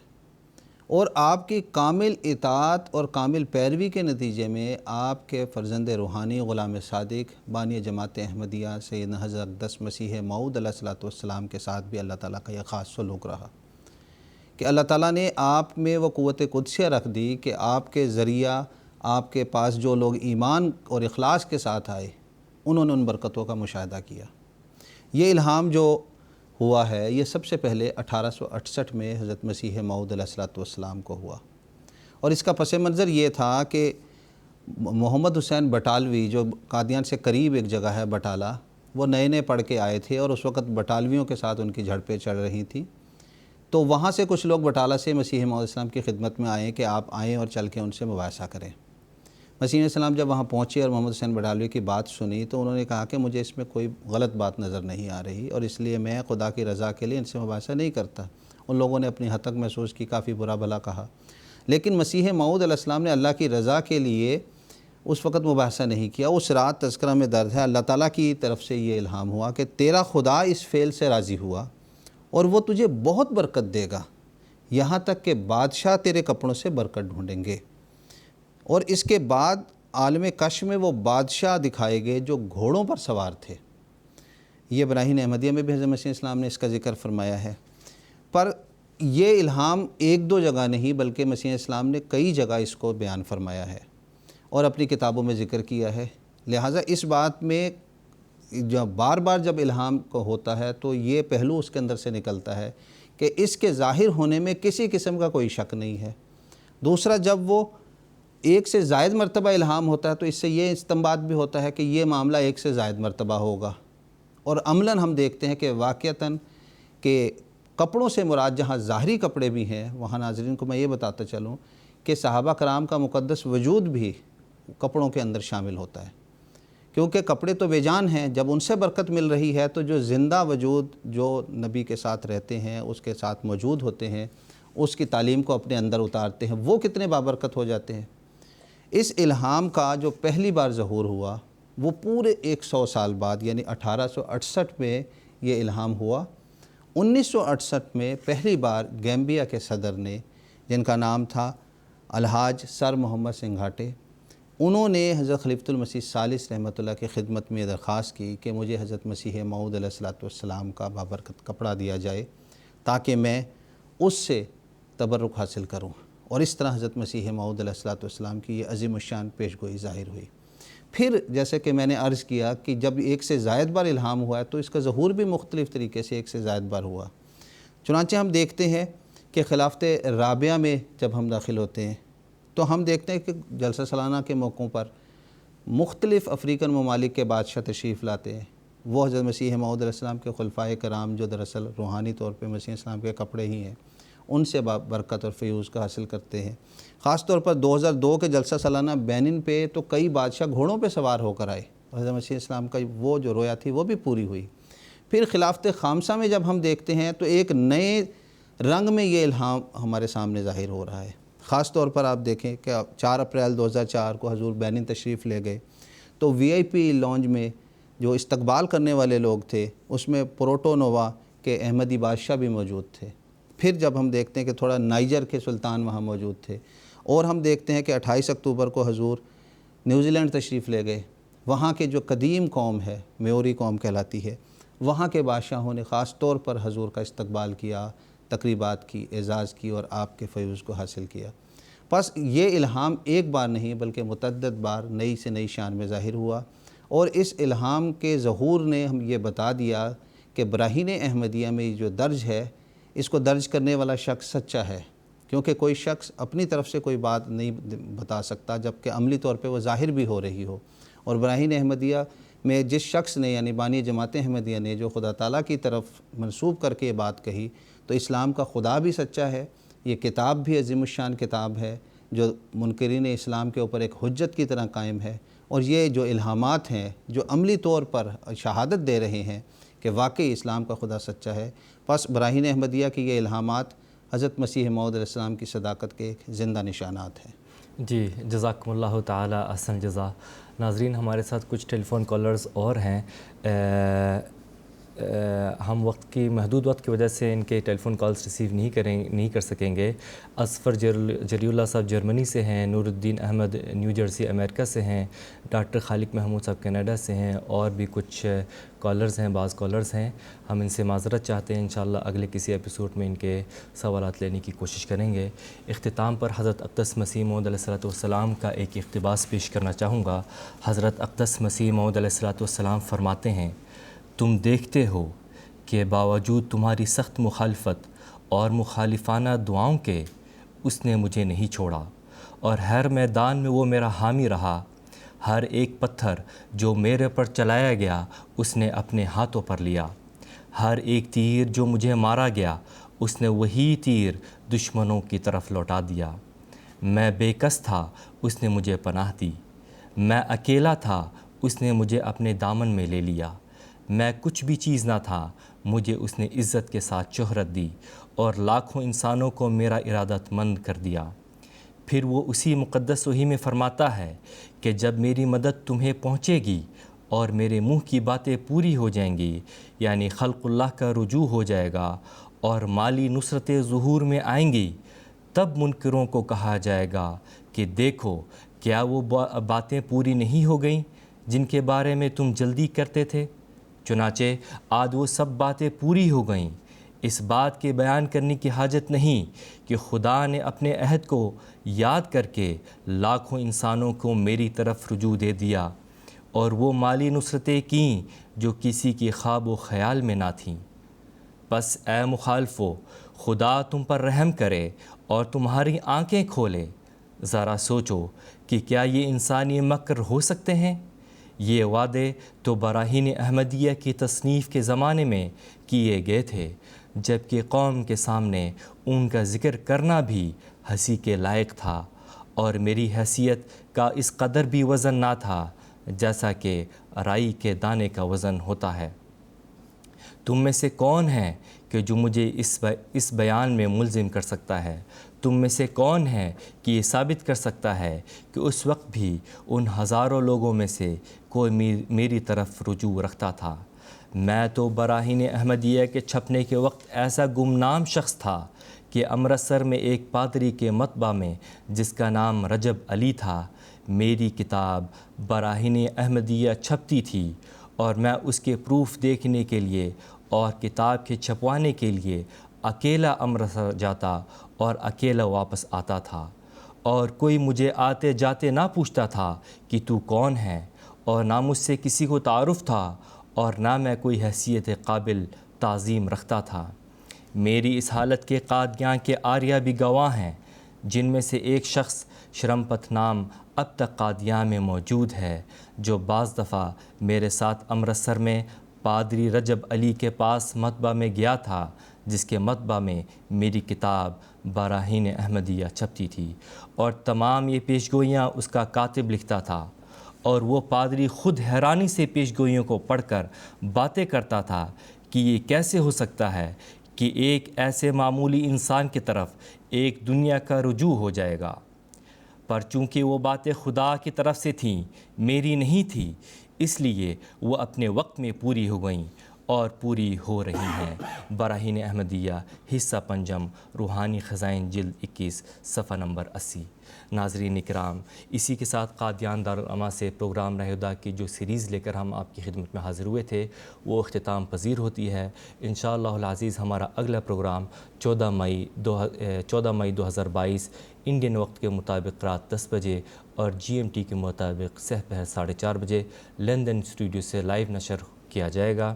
اور آپ کی کامل اطاعت اور کامل پیروی کے نتیجے میں آپ کے فرزند روحانی غلام صادق بانی جماعت احمدیہ سیدنا حضرت اقدس مسیح موعود علیہ الصلوۃ والسلام کے ساتھ بھی اللہ تعالیٰ کا یہ خاص سلوک رہا کہ اللہ تعالیٰ نے آپ میں وہ قوت قدسیہ رکھ دی کہ آپ کے ذریعہ آپ کے پاس جو لوگ ایمان اور اخلاص کے ساتھ آئے انہوں نے ان برکتوں کا مشاہدہ کیا۔ یہ الہام جو ہوا ہے یہ سب سے پہلے 1868 میں حضرت مسیح موعود علیہ الصلوۃ والسلام کو ہوا، اور اس کا پس منظر یہ تھا کہ محمد حسین بٹالوی جو قادیان سے قریب ایک جگہ ہے بٹالہ، وہ نئے نئے پڑھ کے آئے تھے اور اس وقت بٹالویوں کے ساتھ ان کی جھڑپیں چڑھ رہی تھیں، تو وہاں سے کچھ لوگ بٹالہ سے مسیح موعود علیہ السلام کی خدمت میں آئے کہ آپ آئیں اور چل کے ان سے مباحثہ کریں۔ مسیح علیہ السلام جب وہاں پہنچے اور محمد حسین بٹالوی کی بات سنی تو انہوں نے کہا کہ مجھے اس میں کوئی غلط بات نظر نہیں آ رہی، اور اس لیے میں خدا کی رضا کے لیے ان سے مباحثہ نہیں کرتا۔ ان لوگوں نے اپنی حد تک محسوس کی، کافی برا بھلا کہا، لیکن مسیح موعود علیہ السلام نے اللہ کی رضا کے لیے اس وقت مباحثہ نہیں کیا۔ اس رات تذکرہ میں درج ہے اللہ تعالیٰ کی طرف سے یہ الہام ہوا کہ تیرا خدا اس فعل سے راضی ہوا اور وہ تجھے بہت برکت دے گا، یہاں تک کہ بادشاہ تیرے کپڑوں سے برکت ڈھونڈیں گے۔ اور اس کے بعد عالم کش میں وہ بادشاہ دکھائے گئے جو گھوڑوں پر سوار تھے۔ یہ براہین احمدیہ میں بھی حضرت مسیح اسلام نے اس کا ذکر فرمایا ہے، پر یہ الہام ایک دو جگہ نہیں بلکہ مسیح اسلام نے کئی جگہ اس کو بیان فرمایا ہے اور اپنی کتابوں میں ذکر کیا ہے۔ لہٰذا اس بات میں جب بار بار جب الہام کو ہوتا ہے تو یہ پہلو اس کے اندر سے نکلتا ہے کہ اس کے ظاہر ہونے میں کسی قسم کا کوئی شک نہیں ہے۔ دوسرا، جب وہ ایک سے زائد مرتبہ الہام ہوتا ہے تو اس سے یہ استنباط بھی ہوتا ہے کہ یہ معاملہ ایک سے زائد مرتبہ ہوگا، اور عملاً ہم دیکھتے ہیں کہ واقعتاً کہ کپڑوں سے مراد جہاں ظاہری کپڑے بھی ہیں وہاں ناظرین کو میں یہ بتاتا چلوں کہ صحابہ کرام کا مقدس وجود بھی کپڑوں کے اندر شامل ہوتا ہے، کیونکہ کپڑے تو بے جان ہیں، جب ان سے برکت مل رہی ہے تو جو زندہ وجود جو نبی کے ساتھ رہتے ہیں، اس کے ساتھ موجود ہوتے ہیں، اس کی تعلیم کو اپنے اندر اتارتے ہیں، وہ کتنے بابرکت ہو جاتے ہیں۔ اس الہام کا جو پہلی بار ظہور ہوا وہ پورے 100 سال بعد یعنی 1868 میں یہ الہام ہوا۔ 1968 میں پہلی بار گیمبیا کے صدر نے، جن کا نام تھا الحاج سر محمد سنگھاٹے، انہوں نے حضرت خلیفۃ المسیح ثالث رحمۃ اللہ کی خدمت میں درخواست کی کہ مجھے حضرت مسیح موعود علیہ الصلوۃ والسلام کا بابرکت کپڑا دیا جائے تاکہ میں اس سے تبرک حاصل کروں، اور اس طرح حضرت مسیح موعود علیہ الصلوۃ والسلام کی یہ عظیم الشان پیشگوئی ظاہر ہوئی۔ پھر جیسے کہ میں نے عرض کیا کہ جب ایک سے زائد بار الہام ہوا ہے تو اس کا ظہور بھی مختلف طریقے سے ایک سے زائد بار ہوا۔ چنانچہ ہم دیکھتے ہیں کہ خلافت رابعہ میں جب ہم داخل ہوتے ہیں تو ہم دیکھتے ہیں کہ جلسہ سالانہ کے موقعوں پر مختلف افریقن ممالک کے بادشاہ تشریف لاتے ہیں، وہ حضرت مسیح موعود علیہ السلام کے خلفائے کرام جو دراصل روحانی طور پہ مسیح السلام کے کپڑے ہی ہیں، ان سے برکت اور فیوز کا حاصل کرتے ہیں۔ خاص طور پر 2002 کے جلسہ سالانہ بینن پہ تو کئی بادشاہ گھوڑوں پہ سوار ہو کر آئے، حضرت مسیح السلام کا وہ جو رویا تھی وہ بھی پوری ہوئی۔ پھر خلافت خامسہ میں جب ہم دیکھتے ہیں تو ایک نئے رنگ میں یہ الہام ہمارے سامنے ظاہر ہو رہا ہے۔ خاص طور پر آپ دیکھیں کہ 4 اپریل 2004 کو حضور بینن تشریف لے گئے تو VIP لانج میں جو استقبال کرنے والے لوگ تھے اس میں پروٹو نووا کے احمدی بادشاہ بھی موجود تھے۔ پھر جب ہم دیکھتے ہیں کہ تھوڑا نائجر کے سلطان وہاں موجود تھے، اور ہم دیکھتے ہیں کہ 28 اکتوبر کو حضور نیوزی لینڈ تشریف لے گئے، وہاں کے جو قدیم قوم ہے میوری قوم کہلاتی ہے، وہاں کے بادشاہوں نے خاص طور پر حضور کا استقبال کیا، تقریبات کی، اعزاز کی اور آپ کے فیوز کو حاصل کیا۔ پس یہ الہام ایک بار نہیں بلکہ متعدد بار نئی سے نئی شان میں ظاہر ہوا، اور اس الہام کے ظہور نے ہم یہ بتا دیا کہ براہین احمدیہ میں جو درج ہے اس کو درج کرنے والا شخص سچا ہے، کیونکہ کوئی شخص اپنی طرف سے کوئی بات نہیں بتا سکتا جبکہ عملی طور پہ وہ ظاہر بھی ہو رہی ہو۔ اور براہین احمدیہ میں جس شخص نے یعنی بانی جماعت احمدیہ نے جو خدا تعالیٰ کی طرف منسوب کر کے یہ بات کہی، تو اسلام کا خدا بھی سچا ہے، یہ کتاب بھی عظیم الشان کتاب ہے جو منکرین اسلام کے اوپر ایک حجت کی طرح قائم ہے، اور یہ جو الہامات ہیں جو عملی طور پر شہادت دے رہے ہیں کہ واقعی اسلام کا خدا سچا ہے۔ پس براہین احمدیہ کی یہ الہامات حضرت مسیح موعود علیہ السلام کی صداقت کے ایک زندہ نشانات ہیں۔ جی، جزاکم اللہ تعالی احسن جزا۔ ناظرین، ہمارے ساتھ کچھ ٹیلی فون کالرز اور ہیں۔ ہم وقت کی محدود وقت کی وجہ سے ان کے ٹیلی فون کالز ریسیو نہیں کر سکیں گے. اصفر جری اللہ صاحب جرمنی سے ہیں, نور الدین احمد نیو جرسی امریکہ سے ہیں, ڈاکٹر خالق محمود صاحب کینیڈا سے ہیں, اور بھی کچھ کالرز ہیں, بعض کالرز ہیں. ہم ان سے معذرت چاہتے ہیں, انشاءاللہ اگلے کسی ایپیسوڈ میں ان کے سوالات لینے کی کوشش کریں گے. اختتام پر حضرت اقدس مسیح موعود علیہ السلام کا ایک اقتباس پیش کرنا چاہوں گا. حضرت اقدس مسیح موعود علیہ السلام فرماتے ہیں, تم دیکھتے ہو کہ باوجود تمہاری سخت مخالفت اور مخالفانہ دعاؤں کے اس نے مجھے نہیں چھوڑا, اور ہر میدان میں وہ میرا حامی رہا. ہر ایک پتھر جو میرے پر چلایا گیا اس نے اپنے ہاتھوں پر لیا. ہر ایک تیر جو مجھے مارا گیا اس نے وہی تیر دشمنوں کی طرف لوٹا دیا. میں بے کس تھا, اس نے مجھے پناہ دی. میں اکیلا تھا, اس نے مجھے اپنے دامن میں لے لیا. میں کچھ بھی چیز نہ تھا, مجھے اس نے عزت کے ساتھ شہرت دی, اور لاکھوں انسانوں کو میرا ارادت مند کر دیا. پھر وہ اسی مقدس وحی میں فرماتا ہے کہ جب میری مدد تمہیں پہنچے گی اور میرے منہ کی باتیں پوری ہو جائیں گی, یعنی خلق اللہ کا رجوع ہو جائے گا اور مالی نصرتیں ظہور میں آئیں گی, تب منکروں کو کہا جائے گا کہ دیکھو کیا وہ باتیں پوری نہیں ہو گئیں جن کے بارے میں تم جلدی کرتے تھے. چنانچہ آج وہ سب باتیں پوری ہو گئیں. اس بات کے بیان کرنے کی حاجت نہیں کہ خدا نے اپنے عہد کو یاد کر کے لاکھوں انسانوں کو میری طرف رجوع دے دیا, اور وہ مالی نصرتیں کیں جو کسی کی خواب و خیال میں نہ تھیں. بس اے مخالفو, خدا تم پر رحم کرے اور تمہاری آنکھیں کھولے. ذرا سوچو کہ کیا یہ انسانی مکر ہو سکتے ہیں؟ یہ وعدے تو براہین احمدیہ کی تصنیف کے زمانے میں کیے گئے تھے, جبکہ قوم کے سامنے ان کا ذکر کرنا بھی ہنسی کے لائق تھا, اور میری حیثیت کا اس قدر بھی وزن نہ تھا جیسا کہ رائی کے دانے کا وزن ہوتا ہے. تم میں سے کون ہے کہ جو مجھے اس بیان میں ملزم کر سکتا ہے؟ تم میں سے کون ہے کہ یہ ثابت کر سکتا ہے کہ اس وقت بھی ان ہزاروں لوگوں میں سے کوئی میری طرف رجوع رکھتا تھا؟ میں تو براہین احمدیہ کے چھپنے کے وقت ایسا گمنام شخص تھا کہ امرتسر میں ایک پادری کے مطبع میں, جس کا نام رجب علی تھا, میری کتاب براہین احمدیہ چھپتی تھی, اور میں اس کے پروف دیکھنے کے لیے اور کتاب کے چھپوانے کے لیے اکیلا امرتسر جاتا اور اکیلا واپس آتا تھا, اور کوئی مجھے آتے جاتے نہ پوچھتا تھا کہ تو کون ہے, اور نہ مجھ سے کسی کو تعارف تھا, اور نہ میں کوئی حیثیت قابل تعظیم رکھتا تھا. میری اس حالت کے قادیان کے آریہ بھی گواہ ہیں, جن میں سے ایک شخص شرمپت نام اب تک قادیان میں موجود ہے, جو بعض دفعہ میرے ساتھ امرتسر میں پادری رجب علی کے پاس مطبع میں گیا تھا, جس کے مطبع میں میری کتاب براہین احمدیہ چھپتی تھی, اور تمام یہ پیشگوئیاں اس کا کاتب لکھتا تھا. اور وہ پادری خود حیرانی سے پیشگوئیوں کو پڑھ کر باتیں کرتا تھا کہ یہ کیسے ہو سکتا ہے کہ ایک ایسے معمولی انسان کی طرف ایک دنیا کا رجوع ہو جائے گا. پر چونکہ وہ باتیں خدا کی طرف سے تھیں, میری نہیں تھی, اس لیے وہ اپنے وقت میں پوری ہو گئیں اور پوری ہو رہی ہیں. براہین احمدیہ حصہ پنجم, روحانی خزائن, جلد 21, صفحہ نمبر 80. ناظرین اکرام, اسی کے ساتھ قادیان دارالعلماء سے پروگرام راہ ہدیٰ کی جو سیریز لے کر ہم آپ کی خدمت میں حاضر ہوئے تھے وہ اختتام پذیر ہوتی ہے. انشاءاللہ العزیز ہمارا اگلا پروگرام 14 مئی 2022 انڈین وقت کے مطابق رات 10 بجے اور GMT کے مطابق سہ پہر 4:30 بجے لندن اسٹوڈیو سے لائیو نشر کیا جائے گا.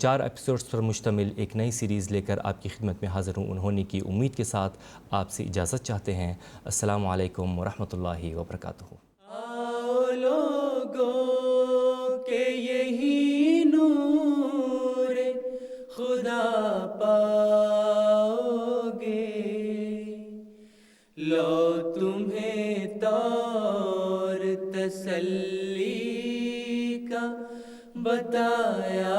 4 ایپیسوڈز پر مشتمل ایک نئی سیریز لے کر آپ کی خدمت میں حاضر ہونے کی امید کے ساتھ آپ سے اجازت چاہتے ہیں. السلام علیکم ورحمۃ اللہ وبرکاتہ. آؤ لوگوں کہ یہی نور خدا پاؤ گے, لو تمہیں طور تسلی کا بتایا